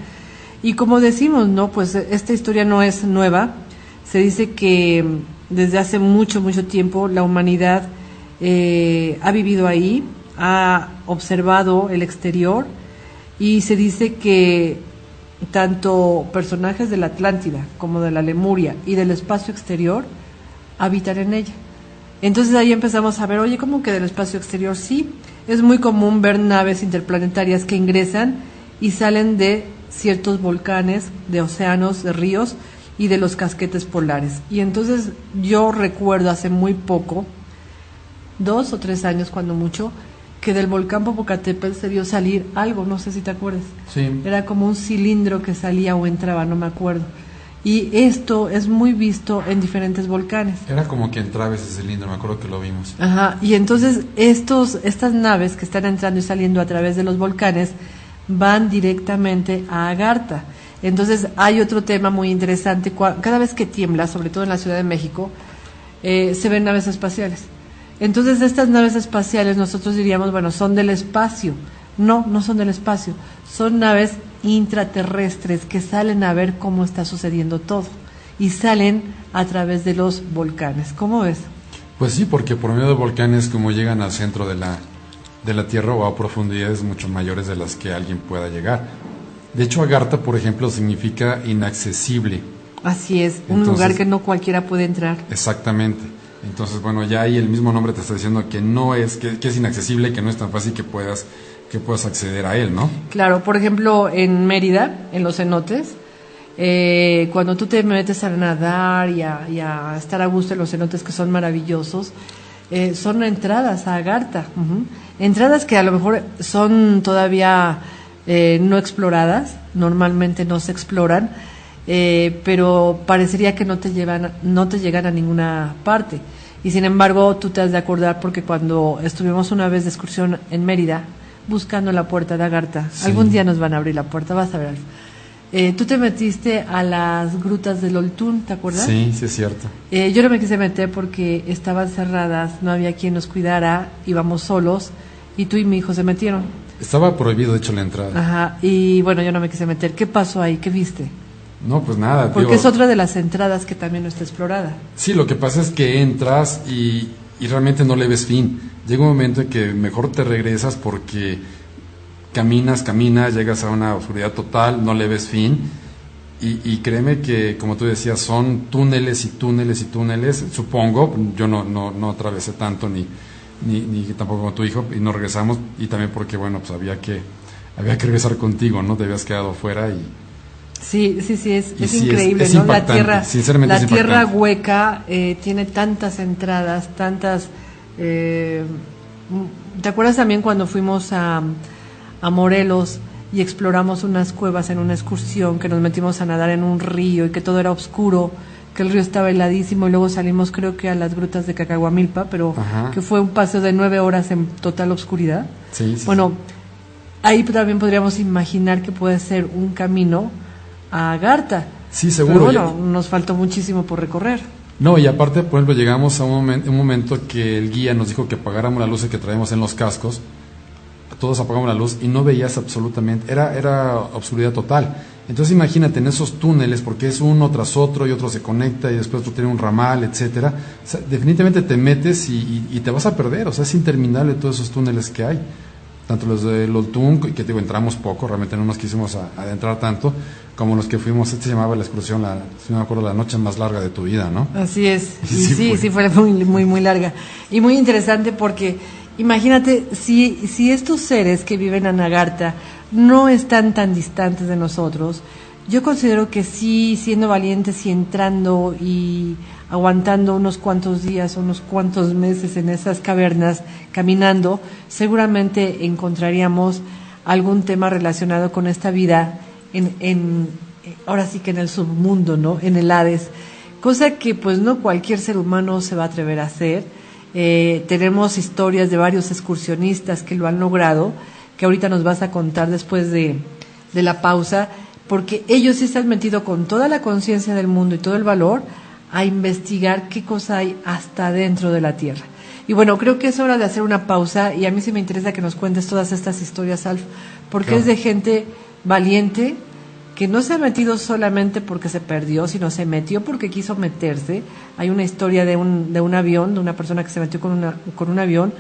Y como decimos, ¿no? Pues esta historia no es nueva. Se dice que desde hace mucho tiempo la humanidad ha vivido ahí, ha observado el exterior, y se dice que tanto personajes de la Atlántida como de la Lemuria y del espacio exterior habitan en ella. Entonces ahí empezamos a ver, oye, ¿cómo que del espacio exterior? Sí, es muy común ver naves interplanetarias que ingresan y salen de ciertos volcanes, de océanos, de ríos y de los casquetes polares. Y entonces yo recuerdo hace muy poco, 2 o 3 años cuando mucho, que del volcán Popocatépetl se vio salir algo, no sé si te acuerdas. Sí. Era como un cilindro que salía o entraba, no me acuerdo. Y esto es muy visto en diferentes volcanes. Era como que entraba ese cilindro, me acuerdo que lo vimos. Ajá, y entonces estas naves que están entrando y saliendo a través de los volcanes van directamente a Agartha. Entonces hay otro tema muy interesante, cada vez que tiembla, sobre todo en la Ciudad de México, se ven naves espaciales. Entonces estas naves espaciales nosotros diríamos, bueno, son del espacio. No son del espacio, son naves intraterrestres que salen a ver cómo está sucediendo todo y salen a través de los volcanes. ¿Cómo ves? Pues sí, porque por medio de volcanes como llegan al centro de la Tierra o a profundidades mucho mayores de las que alguien pueda llegar. De hecho, Agartha, por ejemplo, significa inaccesible. Así es, un lugar que no cualquiera puede entrar. Exactamente. Entonces, bueno, ya ahí el mismo nombre te está diciendo que no es, que es inaccesible, que no es tan fácil que puedas acceder a él, ¿no? Claro, por ejemplo, en Mérida, en los cenotes, cuando tú te metes a nadar y a estar a gusto en los cenotes, que son maravillosos, son entradas a Agartha. Entradas que a lo mejor son todavía no exploradas, normalmente no se exploran, pero parecería que no te llegan a ninguna parte. Y sin embargo, tú te has de acordar porque cuando estuvimos una vez de excursión en Mérida, buscando la puerta de Agartha, sí. Algún día nos van a abrir la puerta, vas a ver. Tú te metiste a las grutas del Oltún, ¿te acuerdas? Sí, sí es cierto. Yo no me quise meter porque estaban cerradas, no había quien nos cuidara, íbamos solos y tú y mi hijo se metieron. Estaba prohibido, de hecho, la entrada. Ajá, y bueno, yo no me quise meter. ¿Qué pasó ahí? ¿Qué viste? No, pues nada. Porque es otra de las entradas que también no está explorada. Sí, lo que pasa es que entras y realmente no le ves fin. Llega un momento en que mejor te regresas porque caminas, llegas a una oscuridad total, no le ves fin. Y créeme que, como tú decías, son túneles y túneles y túneles. Supongo, yo no atravesé tanto ni tampoco con tu hijo y no regresamos. Y también porque, bueno, pues había que regresar contigo, ¿no? Te habías quedado fuera Sí, es sí, increíble, es ¿no? impactante, La tierra, sinceramente la es tierra impactante. hueca tiene tantas entradas, tantas. ¿Te acuerdas también cuando fuimos a Morelos y exploramos unas cuevas en una excursión, que nos metimos a nadar en un río y que todo era oscuro, que el río estaba heladísimo y luego salimos creo que a las grutas de Cacahuamilpa, pero Ajá. que fue un paseo de 9 horas en total oscuridad? Sí, sí, Bueno, ahí también podríamos imaginar que puede ser un camino a Agartha. sí, seguro. Pero bueno, nos faltó muchísimo por recorrer. No, y aparte, por ejemplo, llegamos a un momento que el guía nos dijo que apagáramos las luces que traíamos en los cascos. Todos apagamos la luz y no veías absolutamente, era obscuridad total. Entonces imagínate en esos túneles, porque es uno tras otro y otro se conecta y después otro tiene un ramal, etcétera. O sea, definitivamente te metes y te vas a perder, o sea, es interminable todos esos túneles que hay. Tanto los de Loltung, que digo, entramos poco, realmente no nos quisimos adentrar tanto, como los que fuimos, se llamaba la excursión, si no me acuerdo, la noche más larga de tu vida, ¿no? Así es, Sí, fue muy larga. Y muy interesante porque, imagínate, si estos seres que viven en Agartha no están tan distantes de nosotros, yo considero que sí, siendo valientes y entrando y aguantando unos cuantos días, unos cuantos meses en esas cavernas, caminando, seguramente encontraríamos algún tema relacionado con esta vida ahora sí que en el submundo, ¿no? En el Hades, cosa que pues no cualquier ser humano se va a atrever a hacer. Tenemos historias de varios excursionistas que lo han logrado, que ahorita nos vas a contar después de la pausa, porque ellos sí están metidos con toda la conciencia del mundo y todo el valor a investigar qué cosa hay hasta dentro de la Tierra. Y bueno, creo que es hora de hacer una pausa y a mí sí me interesa que nos cuentes todas estas historias, Alf, porque Claro. es de gente valiente que no se ha metido solamente porque se perdió, sino se metió porque quiso meterse. Hay una historia de un avión, de una persona que se metió con un avión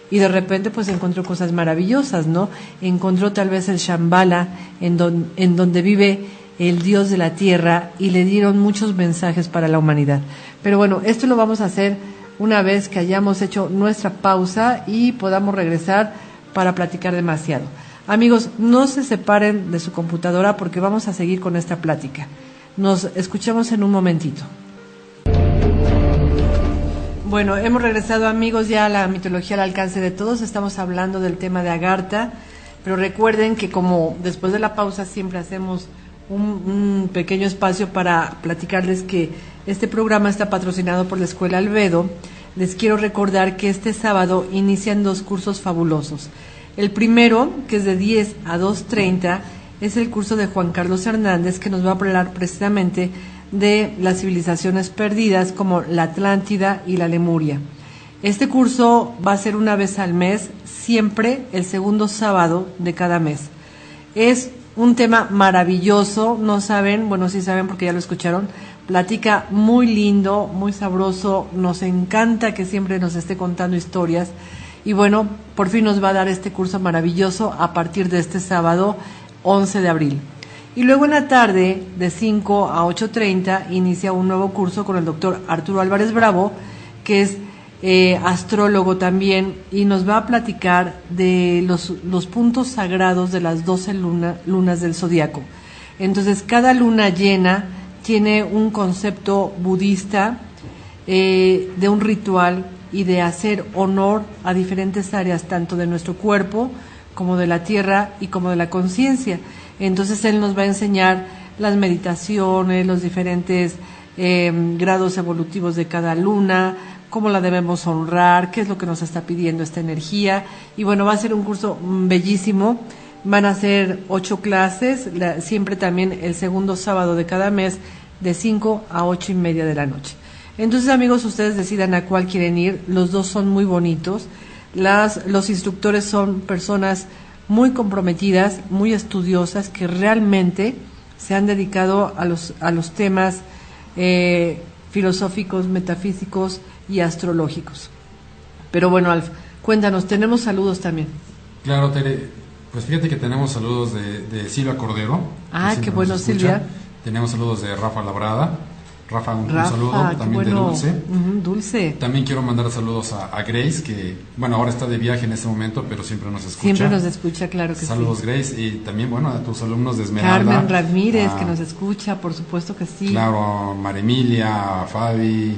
y de repente pues encontró cosas maravillosas, ¿no? Encontró tal vez el Shambhala en donde vive el Dios de la tierra y le dieron muchos mensajes para la humanidad. Pero bueno, esto lo vamos a hacer una vez que hayamos hecho nuestra pausa y podamos regresar para platicar demasiado. Amigos, no se separen de su computadora porque vamos a seguir con esta plática. Nos escuchamos en un momentito. Bueno, hemos regresado, amigos, ya a la mitología al alcance de todos. Estamos hablando del tema de Agartha, pero recuerden que como después de la pausa siempre hacemos un pequeño espacio para platicarles que este programa está patrocinado por la Escuela Albedo. Les quiero recordar que este sábado inician 2 cursos fabulosos. El primero, que es de 10 a 2:30, es el curso de Juan Carlos Hernández, que nos va a hablar precisamente de las civilizaciones perdidas como la Atlántida y la Lemuria. Este curso va a ser una vez al mes, siempre el segundo sábado de cada mes. Es un tema maravilloso, no saben, bueno, sí saben porque ya lo escucharon, platica muy lindo, muy sabroso, nos encanta que siempre nos esté contando historias y bueno, por fin nos va a dar este curso maravilloso a partir de este sábado 11 de abril. Y luego en la tarde, de 5 a 8:30, inicia un nuevo curso con el doctor Arturo Álvarez Bravo, que es astrólogo también, y nos va a platicar de los puntos sagrados de las 12 lunas del zodiaco. Entonces, cada luna llena tiene un concepto budista de un ritual y de hacer honor a diferentes áreas, tanto de nuestro cuerpo, como de la tierra y como de la conciencia. Entonces, él nos va a enseñar las meditaciones, los diferentes grados evolutivos de cada luna, cómo la debemos honrar, qué es lo que nos está pidiendo esta energía. Y bueno, va a ser un curso bellísimo. Van a ser 8 clases, siempre también el segundo sábado de cada mes, de 5 a 8:30 de la noche. Entonces, amigos, ustedes decidan a cuál quieren ir. Los dos son muy bonitos. Los instructores son personas muy comprometidas, muy estudiosas, que realmente se han dedicado a los temas filosóficos, metafísicos y astrológicos. Pero bueno, Alf, cuéntanos, tenemos saludos también. Claro, Tere, pues fíjate que tenemos saludos de Silvia Cordero. Ah, qué bueno, Silvia. Tenemos saludos de Rafa Labrada, Rafa, un saludo también bueno. de Dulce. Dulce. También quiero mandar saludos a Grace, que bueno, ahora está de viaje en este momento, pero siempre nos escucha. Siempre nos escucha, claro que saludos, sí. Grace, y también, bueno, a tus alumnos de Esmeralda. Carmen Ramírez, que nos escucha, por supuesto que sí. Claro, Maremilia, a Fabi.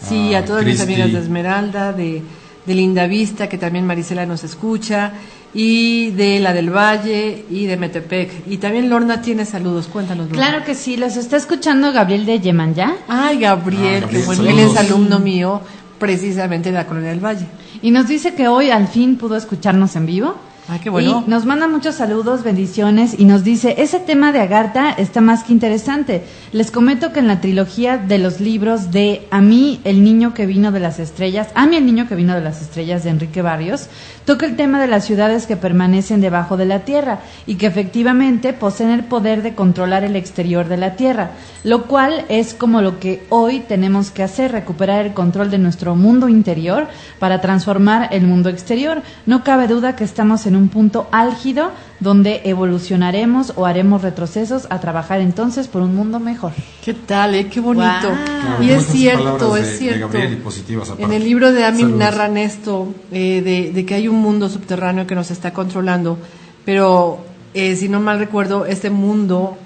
Sí, a todas Cristi. mis amigas de Esmeralda, de Linda Vista, que también Marisela nos escucha, y de la del Valle y de Metepec. Y también Lorna tiene saludos, cuéntanos. Lorna. Claro que sí, los está escuchando Gabriel de Yemanyá. Ay, Gabriel, Gabriel, que bueno, saludos. él es alumno mío precisamente de la Colonia del Valle. Y nos dice que hoy al fin pudo escucharnos en vivo. Ay, qué bueno. Y nos manda muchos saludos, bendiciones, y nos dice, ese tema de Agartha está más que interesante. Les comento que en la trilogía de los libros de A mí, el niño que vino de las estrellas, de Enrique Barrios, toca el tema de las ciudades que permanecen debajo de la tierra y que efectivamente poseen el poder de controlar el exterior de la tierra, lo cual es como lo que hoy tenemos que hacer, recuperar el control de nuestro mundo interior para transformar el mundo exterior. No cabe duda que estamos en un punto álgido donde evolucionaremos o haremos retrocesos a trabajar entonces por un mundo mejor. ¿Qué tal, Qué bonito. Wow. Y Claro, es cierto, de, es cierto. De Gabriel y positivas aparte. En el libro de Amin Saludos. narran esto, de que hay un mundo subterráneo que nos está controlando, pero si no mal recuerdo, este mundo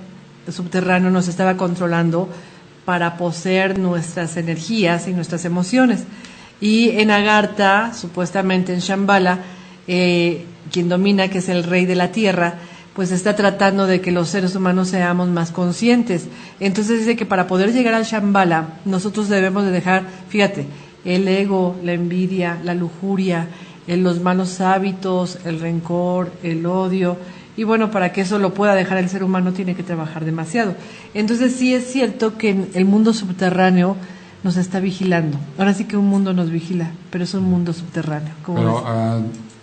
subterráneo nos estaba controlando para poseer nuestras energías y nuestras emociones. Y en Agartha, supuestamente en Shambhala, quien domina, que es el rey de la tierra, pues está tratando de que los seres humanos seamos más conscientes. Entonces dice que para poder llegar al Shambhala, nosotros debemos de dejar, fíjate, el ego, la envidia, la lujuria, los malos hábitos, el rencor, el odio. Y bueno, para que eso lo pueda dejar el ser humano tiene que trabajar demasiado. Entonces sí es cierto que el mundo subterráneo nos está vigilando. Ahora sí que un mundo nos vigila, pero es un mundo subterráneo. Pero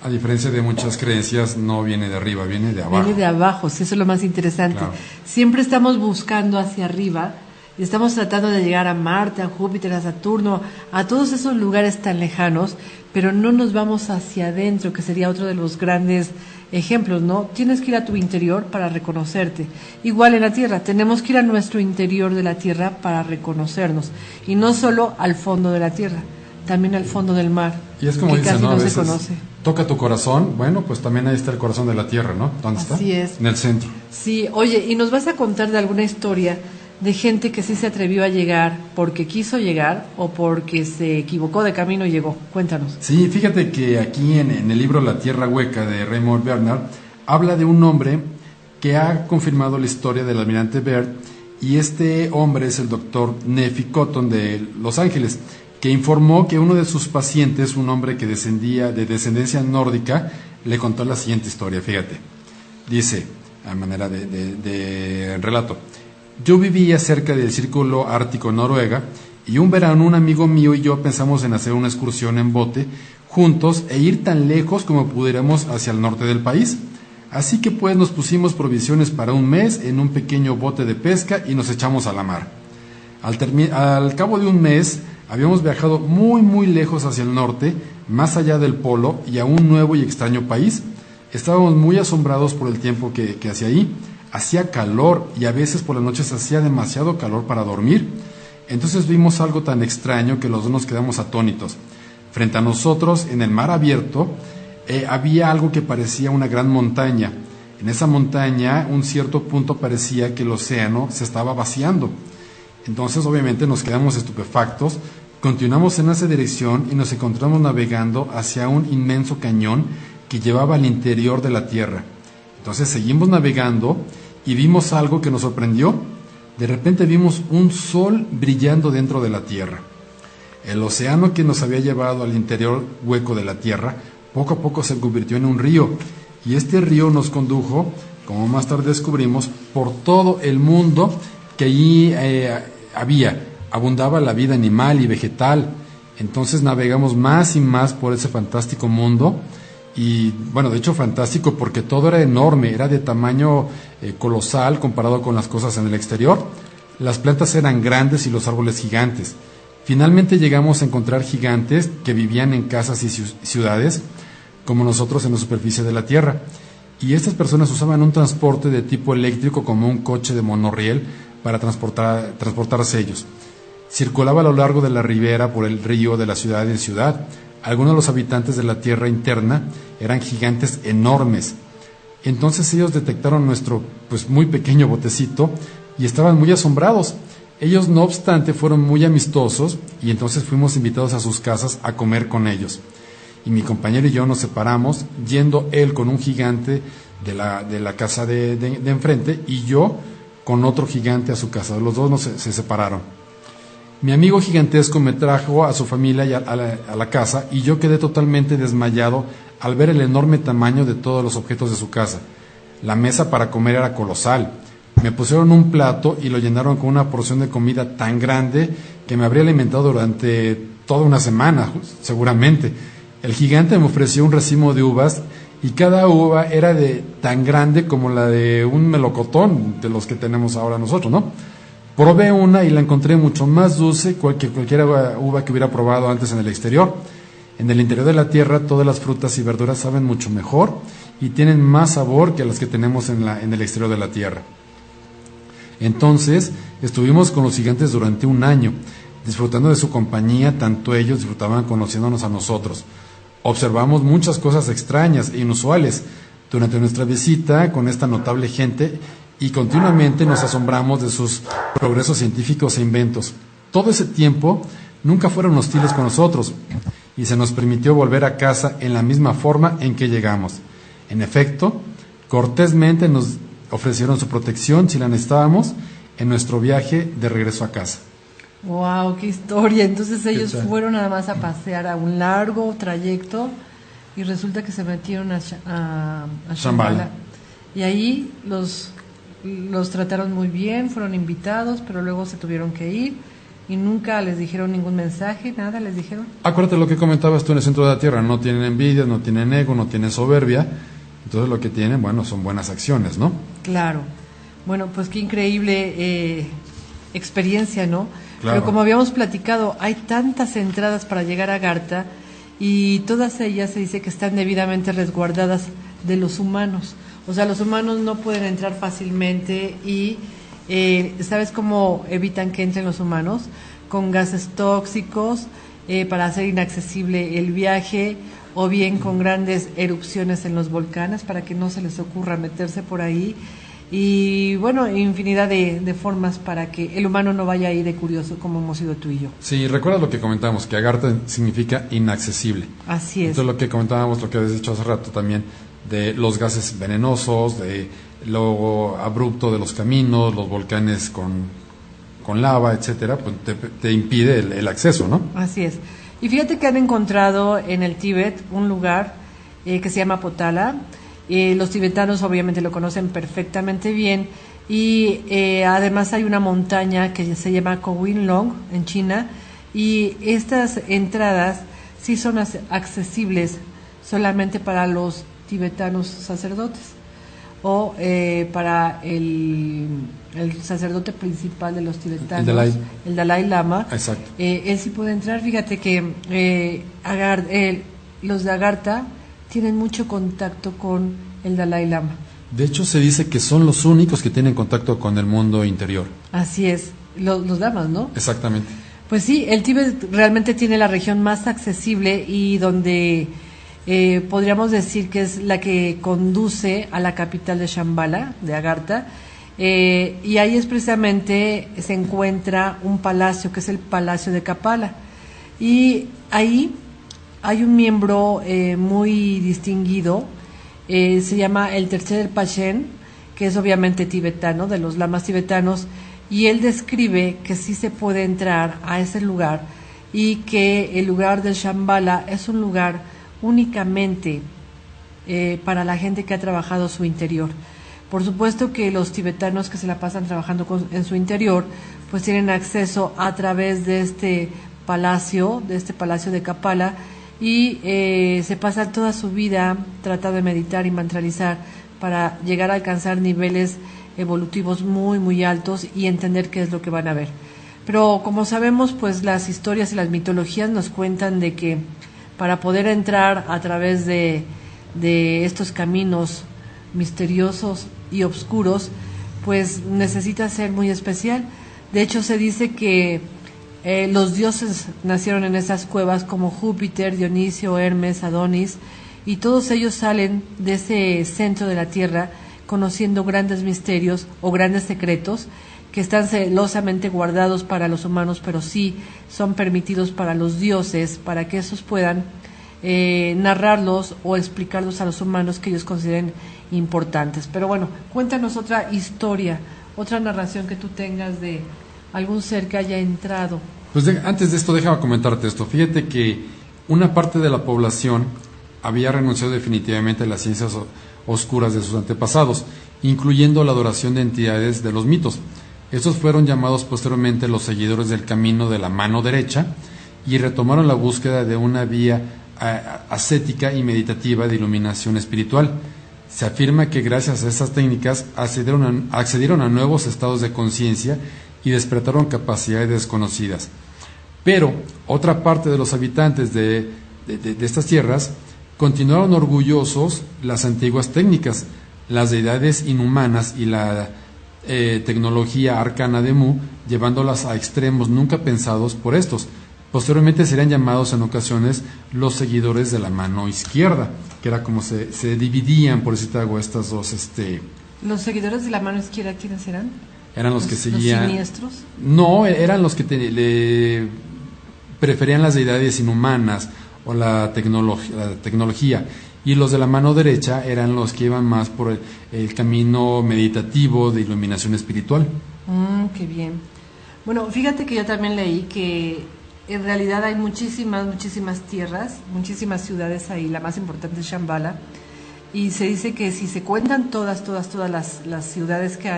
a diferencia de muchas creencias, no viene de arriba, viene de abajo. Viene de abajo, sí, eso es lo más interesante. Claro. Siempre estamos buscando hacia arriba y estamos tratando de llegar a Marte, a Júpiter, a Saturno, a todos esos lugares tan lejanos, pero no nos vamos hacia adentro, que sería otro de los grandes ejemplos, ¿no? Tienes que ir a tu interior para reconocerte. Igual en la Tierra, tenemos que ir a nuestro interior de la Tierra para reconocernos. Y no solo al fondo de la Tierra, también al fondo del mar. Y es como que dicen, casi ¿no? A no se veces conoce. toca tu corazón, bueno, pues también ahí está el corazón de la Tierra, ¿no? ¿Dónde está? Así es. En el centro. Sí, oye, ¿y nos vas a contar de alguna historia de gente que sí se atrevió a llegar porque quiso llegar o porque se equivocó de camino y llegó? Cuéntanos. Sí, fíjate que aquí en el libro La Tierra Hueca de Raymond Bernard habla de un hombre que ha confirmado la historia del almirante Byrd, y este hombre es el doctor Nefi Cotton de Los Ángeles, que informó que uno de sus pacientes, un hombre que descendía de descendencia nórdica, le contó la siguiente historia. Fíjate, dice a manera de relato: yo vivía cerca del Círculo Ártico Noruega, y un verano un amigo mío y yo pensamos en hacer una excursión en bote juntos e ir tan lejos como pudiéramos hacia el norte del país. Así que pues nos pusimos provisiones para un mes en un pequeño bote de pesca y nos echamos a la mar. Al cabo de un mes habíamos viajado muy muy lejos hacia el norte, más allá del polo y a un nuevo y extraño país. Estábamos muy asombrados por el tiempo que hacía ahí. Hacía calor y a veces por las noches hacía demasiado calor para dormir. Entonces vimos algo tan extraño que los dos nos quedamos atónitos. Frente a nosotros, en el mar abierto, había algo que parecía una gran montaña. En esa montaña, un cierto punto parecía que el océano se estaba vaciando. Entonces, obviamente, nos quedamos estupefactos, continuamos en esa dirección y nos encontramos navegando hacia un inmenso cañón que llevaba al interior de la Tierra. Entonces, seguimos navegando y vimos algo que nos sorprendió. De repente vimos un sol brillando dentro de la Tierra. El océano que nos había llevado al interior hueco de la Tierra, poco a poco se convirtió en un río, y este río nos condujo, como más tarde descubrimos, por todo el mundo que allí abundaba la vida animal y vegetal. Entonces navegamos más y más por ese fantástico mundo, y bueno, de hecho fantástico porque todo era enorme, era de tamaño colosal comparado con las cosas en el exterior. Las plantas eran grandes y los árboles gigantes. Finalmente llegamos a encontrar gigantes que vivían en casas y ciudades como nosotros en la superficie de la Tierra, y estas personas usaban un transporte de tipo eléctrico como un coche de monorriel para transportarse ellos. Circulaba a lo largo de la ribera por el río de la ciudad en ciudad. Algunos de los habitantes de la tierra interna eran gigantes enormes. Entonces ellos detectaron nuestro muy pequeño botecito y estaban muy asombrados. Ellos, no obstante, fueron muy amistosos y entonces fuimos invitados a sus casas a comer con ellos. Y mi compañero y yo nos separamos, yendo él con un gigante de la casa de enfrente y yo con otro gigante a su casa. Los dos se separaron. Mi amigo gigantesco me trajo a su familia a la casa y yo quedé totalmente desmayado al ver el enorme tamaño de todos los objetos de su casa. La mesa para comer era colosal. Me pusieron un plato y lo llenaron con una porción de comida tan grande que me habría alimentado durante toda una semana, seguramente. El gigante me ofreció un racimo de uvas y cada uva era tan grande como la de un melocotón de los que tenemos ahora nosotros, ¿no? Probé una y la encontré mucho más dulce que cualquier uva que hubiera probado antes en el exterior. En el interior de la tierra todas las frutas y verduras saben mucho mejor y tienen más sabor que las que tenemos en el exterior de la tierra. Entonces estuvimos con los gigantes durante un año, disfrutando de su compañía, tanto ellos disfrutaban conociéndonos a nosotros. Observamos muchas cosas extrañas e inusuales durante nuestra visita con esta notable gente y continuamente nos asombramos de sus progresos científicos e inventos. Todo ese tiempo nunca fueron hostiles con nosotros y se nos permitió volver a casa en la misma forma en que llegamos. En efecto, cortésmente nos ofrecieron su protección si la necesitábamos en nuestro viaje de regreso a casa. ¡Wow! ¡Qué historia! Entonces ellos fueron nada más a pasear a un largo trayecto y resulta que se metieron a Shambhala. Y ahí los trataron muy bien, fueron invitados, pero luego se tuvieron que ir y nunca les dijeron ningún mensaje, nada les dijeron. Acuérdate lo que comentabas tú en el centro de la tierra, no tienen envidia, no tienen ego, no tienen soberbia, entonces lo que tienen, son buenas acciones, ¿no? Claro. Bueno, pues qué increíble experiencia, ¿no? Claro. Pero como habíamos platicado, hay tantas entradas para llegar a Agartha y todas ellas se dice que están debidamente resguardadas de los humanos. O sea, los humanos no pueden entrar fácilmente y ¿sabes cómo evitan que entren los humanos? Con gases tóxicos para hacer inaccesible el viaje, o bien con grandes erupciones en los volcanes para que no se les ocurra meterse por ahí. Y bueno, infinidad de formas para que el humano no vaya ahí de curioso como hemos sido tú y yo. Sí, recuerdas lo que comentábamos, que Agartha significa inaccesible. Así es. Entonces lo que comentábamos, lo que habías dicho hace rato también, de los gases venenosos, de lo abrupto de los caminos, los volcanes con lava, etcétera, pues te impide el acceso, ¿no? Así es. Y fíjate que han encontrado en el Tíbet un lugar que se llama Potala. Los tibetanos obviamente lo conocen perfectamente bien y además hay una montaña que se llama Kowloon en China y estas entradas sí son accesibles solamente para los tibetanos sacerdotes o para el sacerdote principal de los tibetanos, el Dalai Lama. Exacto. Él sí puede entrar. Fíjate que los de Agartha tienen mucho contacto con el Dalai Lama. De hecho, se dice que son los únicos que tienen contacto con el mundo interior. Así es, los lamas, ¿no? Exactamente. Pues sí, el Tíbet realmente tiene la región más accesible y donde podríamos decir que es la que conduce a la capital de Shambhala, de Agartha, y ahí es precisamente se encuentra un palacio que es el Palacio de Kapala, y ahí hay un miembro muy distinguido, se llama el Tercer Pachen, que es obviamente tibetano, de los lamas tibetanos, y él describe que sí se puede entrar a ese lugar y que el lugar del Shambhala es un lugar únicamente para la gente que ha trabajado su interior. Por supuesto que los tibetanos que se la pasan trabajando en su interior, pues tienen acceso a través de este palacio de Kapala, y se pasan toda su vida tratando de meditar y mantralizar para llegar a alcanzar niveles evolutivos muy, muy altos y entender qué es lo que van a ver. Pero como sabemos, pues las historias y las mitologías nos cuentan de que para poder entrar a través de estos caminos misteriosos y oscuros, pues necesita ser muy especial. De hecho, se dice que Los dioses nacieron en esas cuevas como Júpiter, Dionisio, Hermes, Adonis, y todos ellos salen de ese centro de la tierra conociendo grandes misterios o grandes secretos que están celosamente guardados para los humanos, pero sí son permitidos para los dioses, para que esos puedan narrarlos o explicarlos a los humanos que ellos consideren importantes. Pero bueno, cuéntanos otra historia, otra narración que tú tengas de algún ser que haya entrado. Pues antes de esto, déjame comentarte esto. Fíjate que una parte de la población había renunciado definitivamente a las ciencias oscuras de sus antepasados, incluyendo la adoración de entidades de los mitos. Estos fueron llamados posteriormente los seguidores del camino de la mano derecha y retomaron la búsqueda de una vía ascética y meditativa de iluminación espiritual. Se afirma que gracias a estas técnicas accedieron a nuevos estados de conciencia y despertaron capacidades desconocidas. Pero otra parte de los habitantes de estas tierras continuaron orgullosos las antiguas técnicas, las deidades inhumanas y la tecnología arcana de Mu, llevándolas a extremos nunca pensados por estos. Posteriormente serían llamados en ocasiones los seguidores de la mano izquierda, que era como se dividían, por decirte algo, estas dos. ¿Los seguidores de la mano izquierda quiénes eran? Eran los que seguían. ¿Los siniestros? No, eran los que le preferían las deidades inhumanas o la tecnología. Y los de la mano derecha eran los que iban más por el camino meditativo de iluminación espiritual. Qué bien. Bueno, fíjate que yo también leí que en realidad hay muchísimas tierras, muchísimas ciudades ahí, la más importante es Shambhala, y se dice que si se cuentan todas las ciudades que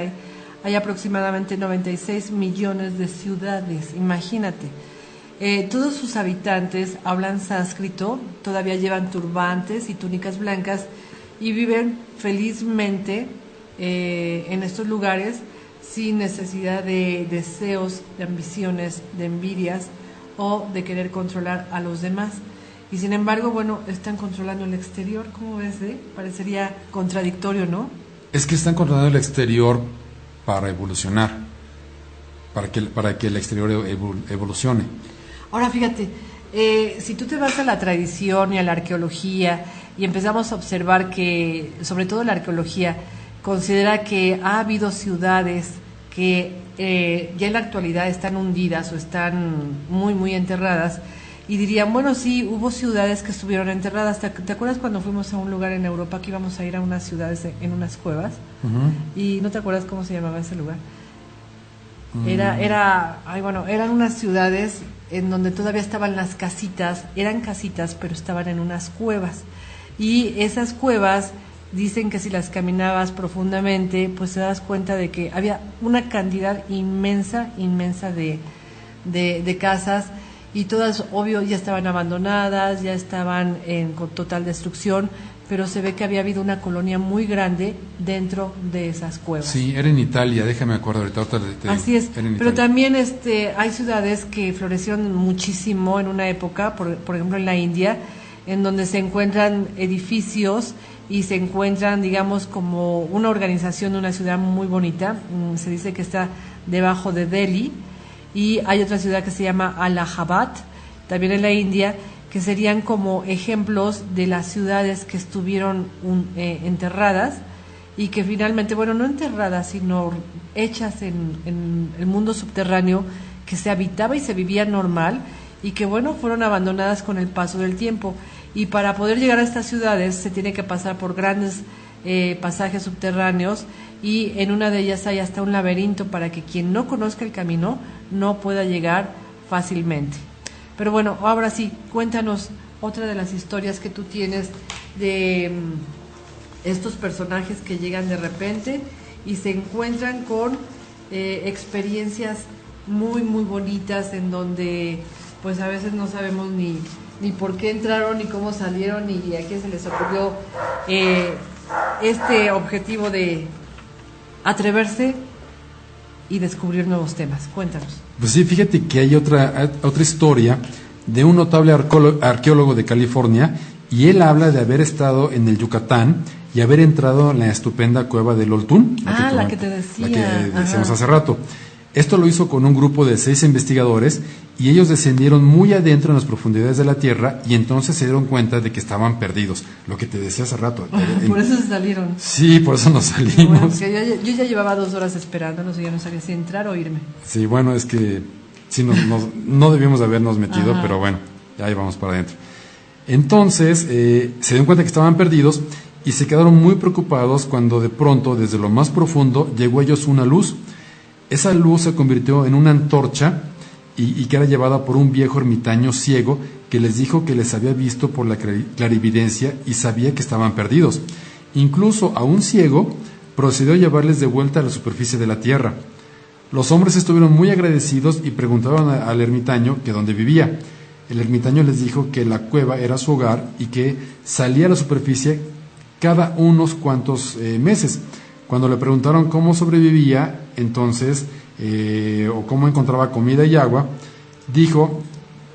hay aproximadamente 96 millones de ciudades, imagínate. Todos sus habitantes hablan sánscrito, todavía llevan turbantes y túnicas blancas y viven felizmente en estos lugares sin necesidad de deseos, de ambiciones, de envidias o de querer controlar a los demás. Y sin embargo, bueno, están controlando el exterior. ¿Cómo ves? Parecería contradictorio, ¿no? Es que están controlando el exterior para evolucionar, para que el exterior evolucione. Ahora fíjate, si tú te vas a la tradición y a la arqueología y empezamos a observar que, sobre todo la arqueología, considera que ha habido ciudades que ya en la actualidad están hundidas o están muy enterradas, y dirían, bueno, sí, hubo ciudades que estuvieron enterradas. ¿Te acuerdas cuando fuimos a un lugar en Europa que íbamos a ir a unas ciudades en unas cuevas? Uh-huh. ¿Y no te acuerdas cómo se llamaba ese lugar? Eran unas ciudades en donde todavía estaban las casitas, eran casitas, pero estaban en unas cuevas. Y esas cuevas, dicen que si las caminabas profundamente, pues te das cuenta de que había una cantidad inmensa de casas, y todas, obvio, ya estaban abandonadas, ya estaban con total destrucción, pero se ve que había habido una colonia muy grande dentro de esas cuevas. Sí, era en Italia, déjame acuerdo ahorita. Así es, pero también hay ciudades que florecieron muchísimo en una época, por ejemplo en la India, en donde se encuentran edificios y se encuentran, digamos, como una organización de una ciudad muy bonita. Se dice que está debajo de Delhi, y hay otra ciudad que se llama Allahabad, también en la India, que serían como ejemplos de las ciudades que estuvieron enterradas y que finalmente, bueno, no enterradas, sino hechas en el mundo subterráneo, que se habitaba y se vivía normal, y que, bueno, fueron abandonadas con el paso del tiempo. Y para poder llegar a estas ciudades se tiene que pasar por grandes pasajes subterráneos, y en una de ellas hay hasta un laberinto para que quien no conozca el camino no pueda llegar fácilmente. Pero bueno, ahora sí, cuéntanos otra de las historias que tú tienes de estos personajes que llegan de repente y se encuentran con experiencias muy bonitas, en donde pues a veces no sabemos ni por qué entraron, ni cómo salieron, ni a quién se les ocurrió este objetivo de atreverse y descubrir nuevos temas. Cuéntanos. Pues sí, fíjate que hay otra historia de un notable arqueólogo de California, y él habla de haber estado en el Yucatán y haber entrado en la estupenda cueva del Oltún. La que te decía. La que decíamos hace rato. Esto lo hizo con un grupo de 6 investigadores y ellos descendieron muy adentro en las profundidades de la Tierra y entonces se dieron cuenta de que estaban perdidos, lo que te decía hace rato. Por eso se salieron. Sí, por eso nos salimos. Bueno, porque yo ya llevaba 2 horas esperándonos y ya no sabía si entrar o irme. Sí, bueno, es que sí, no debíamos de habernos metido, Ajá. pero bueno, ya íbamos para adentro. Entonces, se dieron cuenta que estaban perdidos y se quedaron muy preocupados cuando de pronto, desde lo más profundo, llegó a ellos una luz. Esa luz se convirtió en una antorcha y que era llevada por un viejo ermitaño ciego que les dijo que les había visto por la clarividencia y sabía que estaban perdidos. Incluso a un ciego procedió a llevarles de vuelta a la superficie de la tierra. Los hombres estuvieron muy agradecidos y preguntaron al ermitaño que dónde vivía. El ermitaño les dijo que la cueva era su hogar y que salía a la superficie cada unos cuantos meses. Cuando le preguntaron cómo sobrevivía, entonces, o cómo encontraba comida y agua, dijo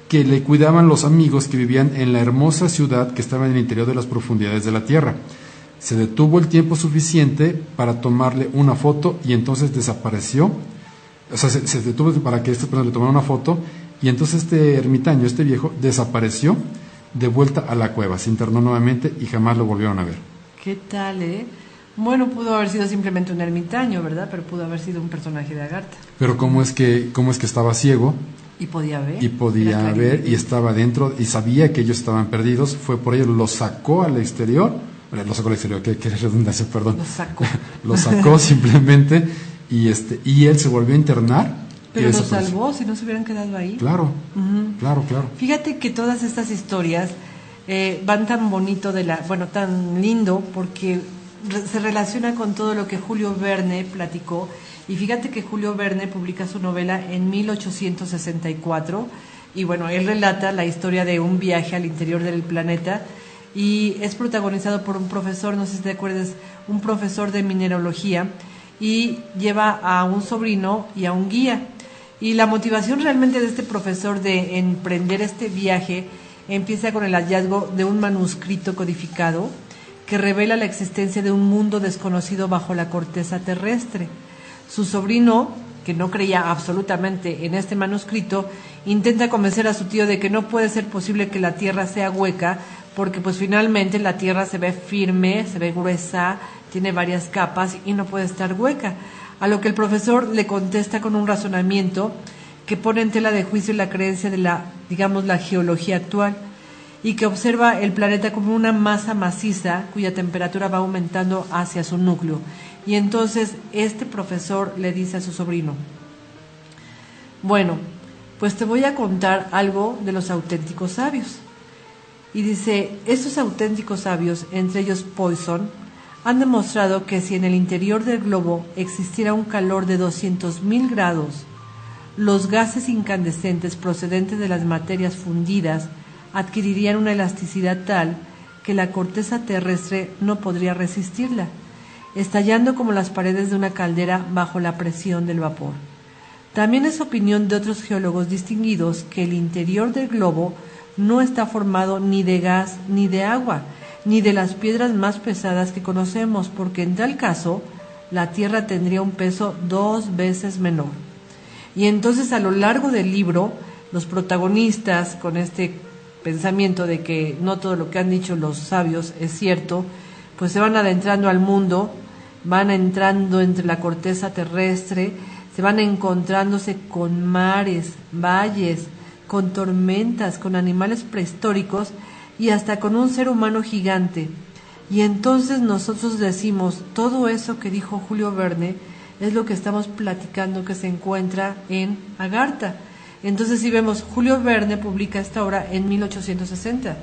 que le cuidaban los amigos que vivían en la hermosa ciudad que estaba en el interior de las profundidades de la tierra. Se detuvo el tiempo suficiente para tomarle una foto y entonces desapareció. O sea, se detuvo para que este le tomara una foto y entonces este ermitaño, este viejo, desapareció de vuelta a la cueva, se internó nuevamente y jamás lo volvieron a ver. ¿Qué tal, Bueno, pudo haber sido simplemente un ermitaño, ¿verdad? Pero pudo haber sido un personaje de Agartha. Pero ¿cómo es que estaba ciego? Y podía ver. Y podía ver y estaba dentro y sabía que ellos estaban perdidos. Fue por ello, los sacó al exterior. Lo sacó al exterior, qué redundancia, perdón. Los sacó. Lo sacó simplemente y él se volvió a internar. Pero lo salvó, si no se hubieran quedado ahí. Claro, claro. Fíjate que todas estas historias van tan bonito tan lindo porque se relaciona con todo lo que Julio Verne platicó. Y fíjate que Julio Verne publica su novela en 1864 y bueno, él relata la historia de un viaje al interior del planeta y es protagonizado por un profesor, no sé si te acuerdas, un profesor de mineralogía y lleva a un sobrino y a un guía. Y la motivación realmente de este profesor de emprender este viaje empieza con el hallazgo de un manuscrito codificado que revela la existencia de un mundo desconocido bajo la corteza terrestre. Su sobrino, que no creía absolutamente en este manuscrito, intenta convencer a su tío de que no puede ser posible que la Tierra sea hueca, porque pues finalmente la Tierra se ve firme, se ve gruesa, tiene varias capas y no puede estar hueca. A lo que el profesor le contesta con un razonamiento que pone en tela de juicio la creencia de la geología actual y que observa el planeta como una masa maciza cuya temperatura va aumentando hacia su núcleo. Y entonces este profesor le dice a su sobrino, bueno, pues te voy a contar algo de los auténticos sabios. Y dice, estos auténticos sabios, entre ellos Poisson, han demostrado que si en el interior del globo existiera un calor de 200.000 grados, los gases incandescentes procedentes de las materias fundidas adquirirían una elasticidad tal que la corteza terrestre no podría resistirla, estallando como las paredes de una caldera bajo la presión del vapor. También es opinión de otros geólogos distinguidos que el interior del globo no está formado ni de gas ni de agua, ni de las piedras más pesadas que conocemos, porque en tal caso la Tierra tendría un peso 2 veces menor. Y entonces a lo largo del libro, los protagonistas, con este pensamiento de que no todo lo que han dicho los sabios es cierto, pues se van adentrando al mundo, van entrando entre la corteza terrestre, se van encontrándose con mares, valles, con tormentas, con animales prehistóricos y hasta con un ser humano gigante. Y entonces nosotros decimos, todo eso que dijo Julio Verne es lo que estamos platicando que se encuentra en Agartha. Entonces si vemos, Julio Verne publica esta obra en 1860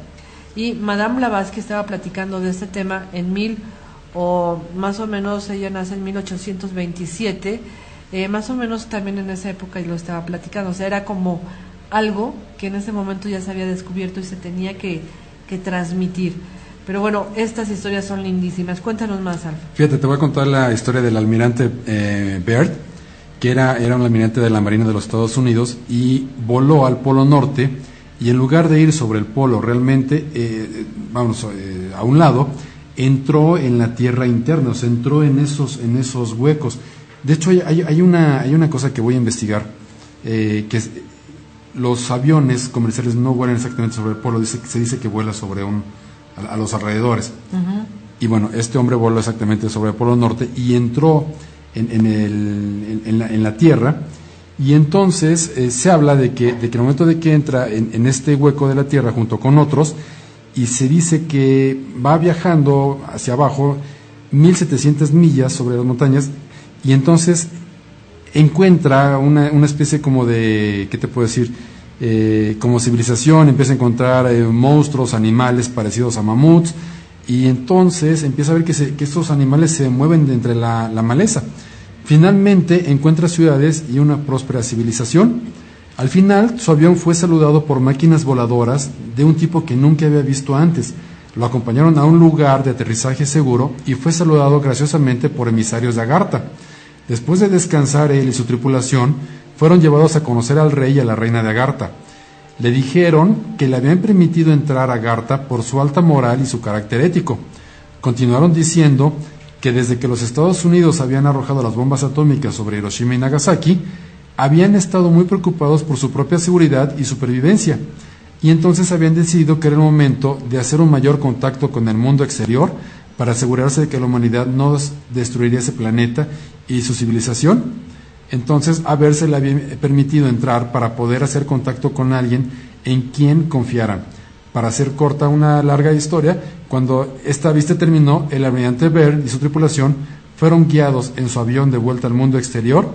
y Madame Blavatsky estaba platicando de este tema más o menos ella nace en 1827, más o menos también en esa época y lo estaba platicando, o sea, era como algo que en ese momento ya se había descubierto y se tenía que transmitir. Pero bueno, estas historias son lindísimas. Cuéntanos más, Alfa. Fíjate, te voy a contar la historia del almirante Byrd, que era un almirante de la Marina de los Estados Unidos y voló al Polo Norte y en lugar de ir sobre el polo realmente, a un lado, entró en la tierra interna, o sea, entró en esos huecos. De hecho, hay una cosa que voy a investigar, los aviones comerciales no vuelan exactamente sobre el polo, se dice que vuela sobre a los alrededores. Uh-huh. Y bueno, este hombre voló exactamente sobre el polo norte y entró en la Tierra, y entonces se habla de que el momento de que entra en este hueco de la Tierra junto con otros, y se dice que va viajando hacia abajo 1700 millas sobre las montañas, y entonces encuentra una especie como de, ¿qué te puedo decir? Como civilización, empieza a encontrar monstruos, animales parecidos a mamuts, y entonces empieza a ver que estos animales se mueven de entre la maleza. Finalmente encuentra ciudades y una próspera civilización. Al final, su avión fue saludado por máquinas voladoras de un tipo que nunca había visto antes. Lo acompañaron a un lugar de aterrizaje seguro y fue saludado graciosamente por emisarios de Agartha. Después de descansar él y su tripulación, fueron llevados a conocer al rey y a la reina de Agartha. Le dijeron que le habían permitido entrar a Agartha por su alta moral y su carácter ético. Continuaron diciendo que desde que los Estados Unidos habían arrojado las bombas atómicas sobre Hiroshima y Nagasaki, habían estado muy preocupados por su propia seguridad y supervivencia, y entonces habían decidido que era el momento de hacer un mayor contacto con el mundo exterior para asegurarse de que la humanidad no destruiría ese planeta y su civilización. Entonces, haberse le había permitido entrar para poder hacer contacto con alguien en quien confiaran. Para hacer corta una larga historia, cuando esta vista terminó, el almirante Byrd y su tripulación fueron guiados en su avión de vuelta al mundo exterior,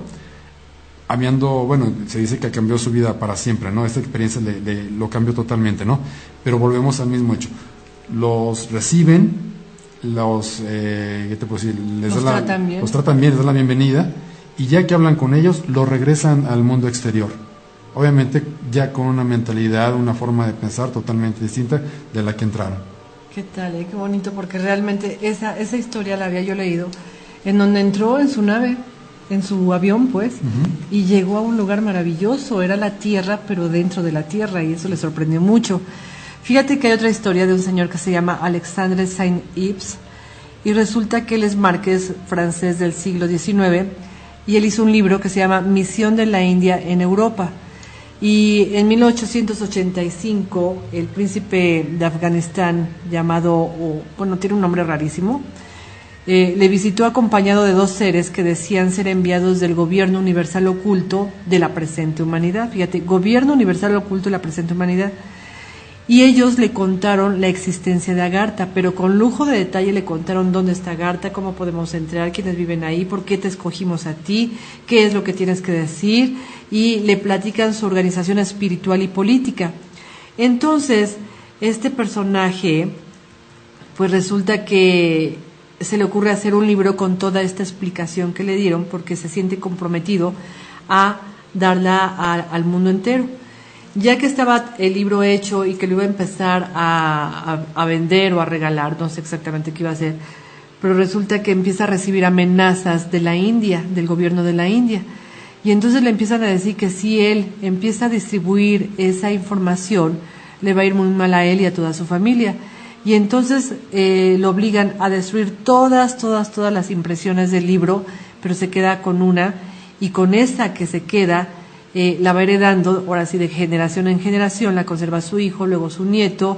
se dice que cambió su vida para siempre, ¿no? Esta experiencia lo cambió totalmente, ¿no? Pero volvemos al mismo hecho. Los reciben, ¿qué te puedo decir? Los tratan bien, les dan la bienvenida, y ya que hablan con ellos, los regresan al mundo exterior. Obviamente ya con una mentalidad, una forma de pensar totalmente distinta de la que entraron. ¿Qué tal? Qué bonito, porque realmente esa historia la había yo leído, en donde entró en su nave, en su avión, pues, uh-huh, y llegó a un lugar maravilloso. Era la Tierra, pero dentro de la Tierra, y eso le sorprendió mucho. Fíjate que hay otra historia de un señor que se llama Alexandre Saint-Yves, y resulta que él es marqués francés del siglo XIX, y él hizo un libro que se llama Misión de la India en Europa. Y en 1885, el príncipe de Afganistán, tiene un nombre rarísimo, le visitó acompañado de dos seres que decían ser enviados del gobierno universal oculto de la presente humanidad. Fíjate, gobierno universal oculto de la presente humanidad. Y ellos le contaron la existencia de Agartha, pero con lujo de detalle le contaron dónde está Agartha, cómo podemos entrar, quiénes viven ahí, por qué te escogimos a ti, qué es lo que tienes que decir, y le platican su organización espiritual y política. Entonces, este personaje, pues resulta que se le ocurre hacer un libro con toda esta explicación que le dieron, porque se siente comprometido a darla al mundo entero. Ya que estaba el libro hecho y que lo iba a empezar a vender o a regalar, no sé exactamente qué iba a hacer, pero resulta que empieza a recibir amenazas de la India, del gobierno de la India, y entonces le empiezan a decir que si él empieza a distribuir esa información, le va a ir muy mal a él y a toda su familia. Y entonces lo obligan a destruir todas las impresiones del libro, pero se queda con una, y con esa que se queda, la va heredando, ahora sí, de generación en generación, la conserva su hijo, luego su nieto,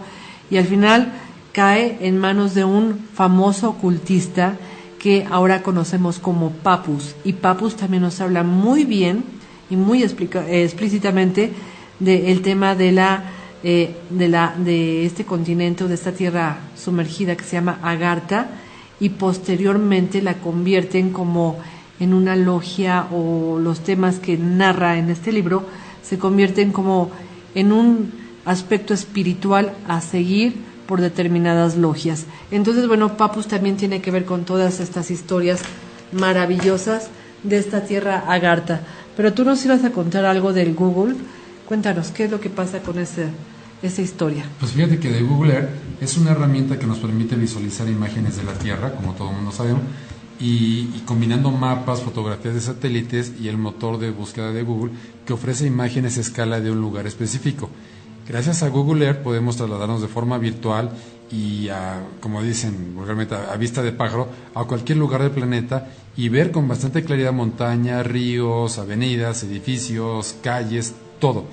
y al final cae en manos de un famoso ocultista que ahora conocemos como Papus. Y Papus también nos habla muy bien y muy explícitamente del tema de este continente, de esta tierra sumergida que se llama Agartha, y posteriormente la convierten como en una logia, o los temas que narra en este libro se convierten como en un aspecto espiritual a seguir por determinadas logias. Entonces, Papus también tiene que ver con todas estas historias maravillosas de esta tierra Agartha. Pero tú nos ibas a contar algo del Google. Cuéntanos, ¿qué es lo que pasa con esa historia? Pues fíjate que de Google Earth es una herramienta que nos permite visualizar imágenes de la Tierra, como todo el mundo sabemos, y combinando mapas, fotografías de satélites y el motor de búsqueda de Google, que ofrece imágenes a escala de un lugar específico. Gracias a Google Earth podemos trasladarnos de forma virtual y como dicen vulgarmente, a vista de pájaro, a cualquier lugar del planeta y ver con bastante claridad montañas, ríos, avenidas, edificios, calles, todo.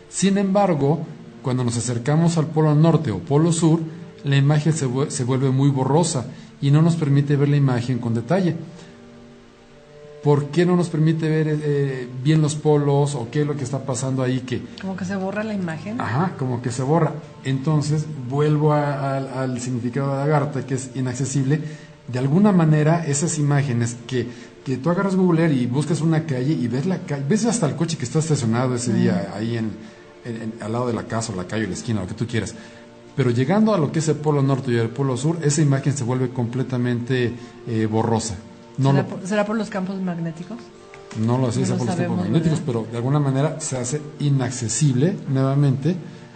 Sin embargo, cuando nos acercamos al polo norte o polo sur, la imagen se vuelve muy borrosa y no nos permite ver la imagen con detalle. ¿Por qué no nos permite ver bien los polos o qué es lo que está pasando ahí? Como que se borra la imagen. Ajá, como que se borra. Entonces, vuelvo al significado de Agartha, que es inaccesible. De alguna manera, esas imágenes que tú agarras Google Earth y buscas una calle y ves la calle, ves hasta el coche que está estacionado ese día ahí al lado de la casa o la calle o la esquina, lo que tú quieras. Pero llegando a lo que es el polo norte y el polo sur, esa imagen se vuelve completamente borrosa. ¿Será por los campos magnéticos? No lo sé, por los campos magnéticos, pero de alguna manera se hace inaccesible nuevamente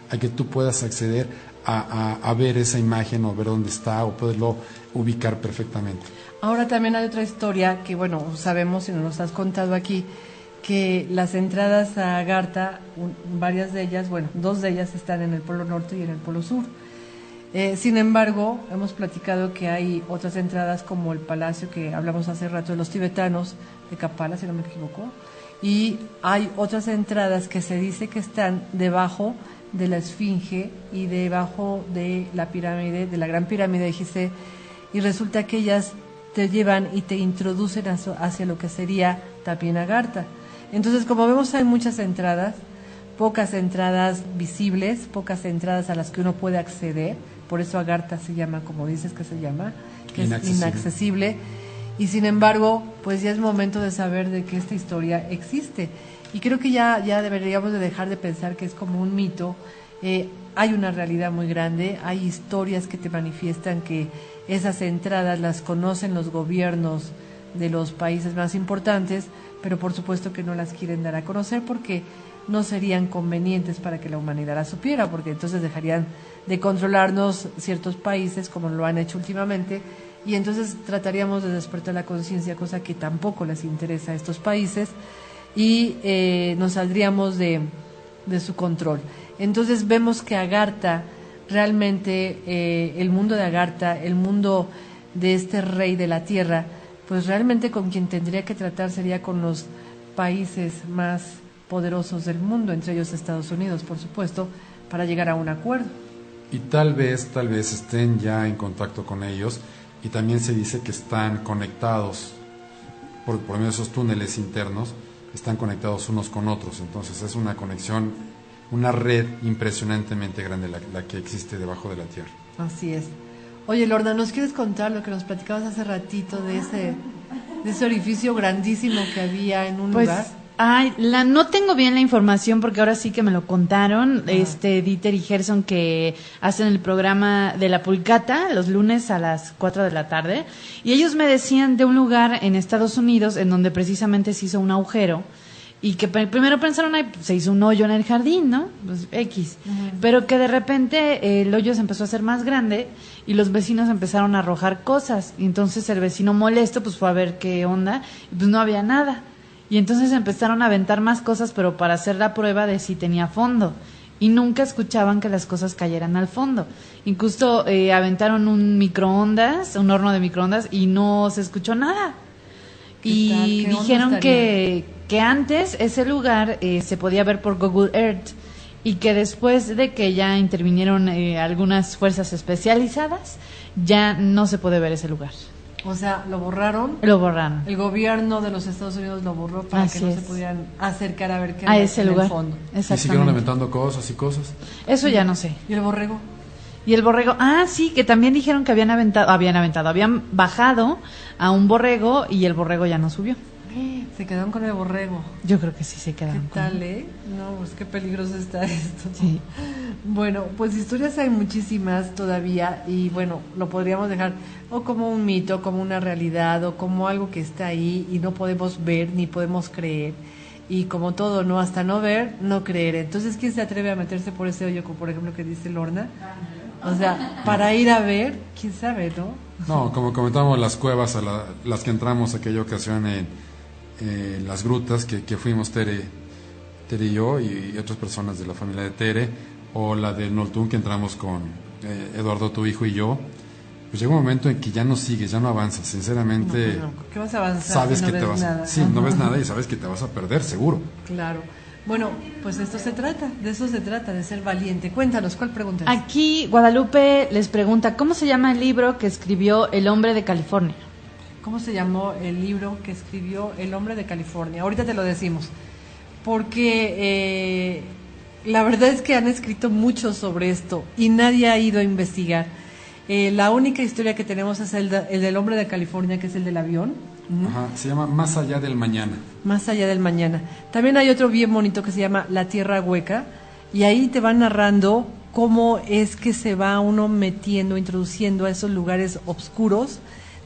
a que tú puedas acceder a ver esa imagen o ver dónde está o poderlo ubicar perfectamente. Ahora también hay otra historia que, bueno, sabemos y nos has contado aquí, que las entradas a Agartha, varias de ellas, bueno, 2 de ellas están en el polo norte y en el polo sur. Sin embargo, hemos platicado que hay otras entradas como el palacio que hablamos hace rato de los tibetanos de Kapala, si no me equivoco, y hay otras entradas que se dice que están debajo de la Esfinge y debajo de la pirámide, de la gran pirámide de Gizeh, y resulta que ellas te llevan y te introducen hacia lo que sería también Agartha. Entonces, como vemos, hay muchas entradas, pocas entradas visibles, pocas entradas a las que uno puede acceder. Por eso Agartha se llama, como dices que se llama, que es inaccesible. Y sin embargo, pues ya es momento de saber de que esta historia existe. Y creo que ya deberíamos de dejar de pensar que es como un mito. Hay una realidad muy grande, hay historias que te manifiestan que esas entradas las conocen los gobiernos de los países más importantes, pero por supuesto que no las quieren dar a conocer porque no serían convenientes para que la humanidad las supiera, porque entonces dejarían de controlarnos ciertos países como lo han hecho últimamente, y entonces trataríamos de despertar la conciencia, cosa que tampoco les interesa a estos países, y nos saldríamos de su control. Entonces vemos que Agartha, realmente el mundo de Agartha, el mundo de este rey de la tierra, pues realmente con quien tendría que tratar sería con los países más poderosos del mundo, entre ellos Estados Unidos, por supuesto, para llegar a un acuerdo. Y tal vez estén ya en contacto con ellos, y también se dice que están conectados por medio de esos túneles internos, están conectados unos con otros. Entonces es una conexión, una red impresionantemente grande la que existe debajo de la tierra. Así es. Oye, Lorna, ¿nos quieres contar lo que nos platicabas hace ratito de ese orificio grandísimo que había en un lugar? Ay, no tengo bien la información porque ahora sí que me lo contaron, Dieter y Gerson, que hacen el programa de La Pulcata los lunes a las 4 de la tarde, y ellos me decían de un lugar en Estados Unidos en donde precisamente se hizo un agujero, y que primero pensaron, se hizo un hoyo en el jardín, ¿no? Pues X. Pero que de repente el hoyo se empezó a hacer más grande y los vecinos empezaron a arrojar cosas, y entonces el vecino molesto pues fue a ver qué onda, y pues no había nada. Y entonces empezaron a aventar más cosas, pero para hacer la prueba de si tenía fondo. Y nunca escuchaban que las cosas cayeran al fondo. Incluso aventaron un microondas, un horno de microondas, y no se escuchó nada. Y dijeron que antes ese lugar se podía ver por Google Earth, y que después de que ya intervinieron algunas fuerzas especializadas, ya no se puede ver ese lugar. O sea, ¿lo borraron? Lo borraron. El gobierno de los Estados Unidos lo borró para que no se pudieran acercar a ver qué a ese lugar. el fondo. ¿Y siguieron aventando cosas y cosas? Eso ya no sé. ¿Y el borrego? Y el borrego, sí, que también dijeron que habían bajado a un borrego y el borrego ya no subió. Se quedaron con el borrego. Yo creo que sí se quedaron. ¿Qué tal, No, pues qué peligroso está esto. Sí. Bueno, pues historias hay muchísimas todavía, y bueno, lo podríamos dejar o como un mito, como una realidad, o como algo que está ahí y no podemos ver ni podemos creer. Y como todo, ¿no? Hasta no ver, no creer. Entonces, ¿quién se atreve a meterse por ese hoyo, como por ejemplo que dice Lorna? O sea, para ir a ver, quién sabe, ¿no? No, como comentábamos, las cuevas a las que entramos aquella ocasión en las grutas que fuimos Tere y yo y otras personas de la familia de Tere, o la del Noltún que entramos con Eduardo, tu hijo y yo, pues llega un momento en que ya no sigues, ya no avanzas, sinceramente. No, ¿qué vas a avanzar? Sabes si no que te ves vas, nada? sí, no ves nada y sabes que te vas a perder, seguro. Claro. Bueno, pues de eso se trata, de ser valiente. Cuéntanos, ¿cuál pregunta es? Aquí Guadalupe les pregunta, ¿cómo se llama el libro que escribió El hombre de California? ¿Cómo se llamó el libro que escribió El hombre de California? Ahorita te lo decimos. Porque la verdad es que han escrito mucho sobre esto y nadie ha ido a investigar. La única historia que tenemos es el del hombre de California, que es el del avión. Ajá, se llama Más allá del mañana. Más allá del mañana. También hay otro bien bonito que se llama La tierra hueca, y ahí te van narrando cómo es que se va uno metiendo, introduciendo a esos lugares oscuros,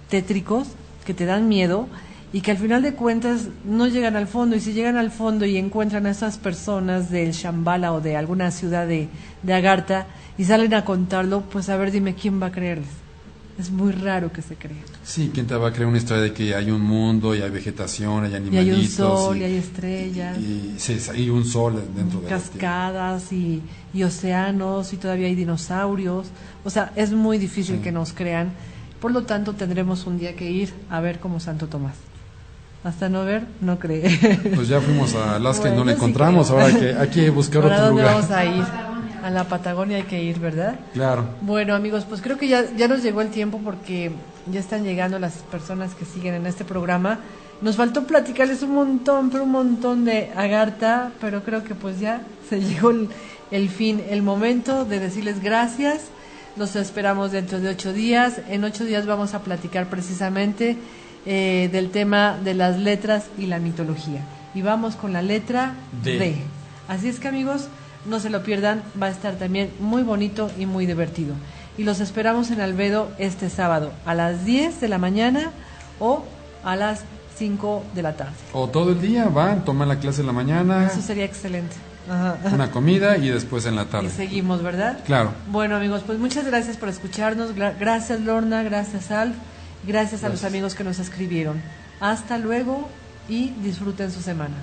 tétricos, que te dan miedo y que al final de cuentas no llegan al fondo. Y si llegan al fondo y encuentran a esas personas del Shambhala o de alguna ciudad de Agartha y salen a contarlo, pues a ver, dime quién va a creerles. Es muy raro que se crea. Sí, ¿quién te va a creer una historia de que hay un mundo y hay vegetación, hay Y animalitos? hay un sol, y hay estrellas. Y un sol dentro de cascadas y océanos, y todavía hay dinosaurios. O sea, es muy difícil que nos crean. Por lo tanto, tendremos un día que ir a ver como Santo Tomás. Hasta no ver, no cree. Pues ya fuimos a Alaska Bueno, y no lo yo sí encontramos. creo. Ahora que hay que buscar ¿Para otro dónde lugar. vamos a ir? A la Patagonia hay que ir, ¿verdad? Claro. Bueno, amigos, pues creo que ya nos llegó el tiempo, porque ya están llegando las personas que siguen en este programa. Nos faltó platicarles un montón de Agartha, pero creo que pues ya se llegó el fin, el momento de decirles gracias. Los esperamos dentro de 8 días. En 8 días vamos a platicar precisamente del tema de las letras y la mitología. Y vamos con la letra D. Así es que, amigos, no se lo pierdan, va a estar también muy bonito y muy divertido. Y los esperamos en Albedo este sábado a las 10 de la mañana o a las 5 de la tarde. O todo el día van, toman la clase en la mañana. Eso sería excelente. Ajá. Una comida y después en la tarde. Y seguimos, ¿verdad? Claro. Bueno, amigos, pues muchas gracias por escucharnos. Gracias, Lorna, gracias, Alf. Gracias a los amigos que nos escribieron. Hasta luego y disfruten su semana.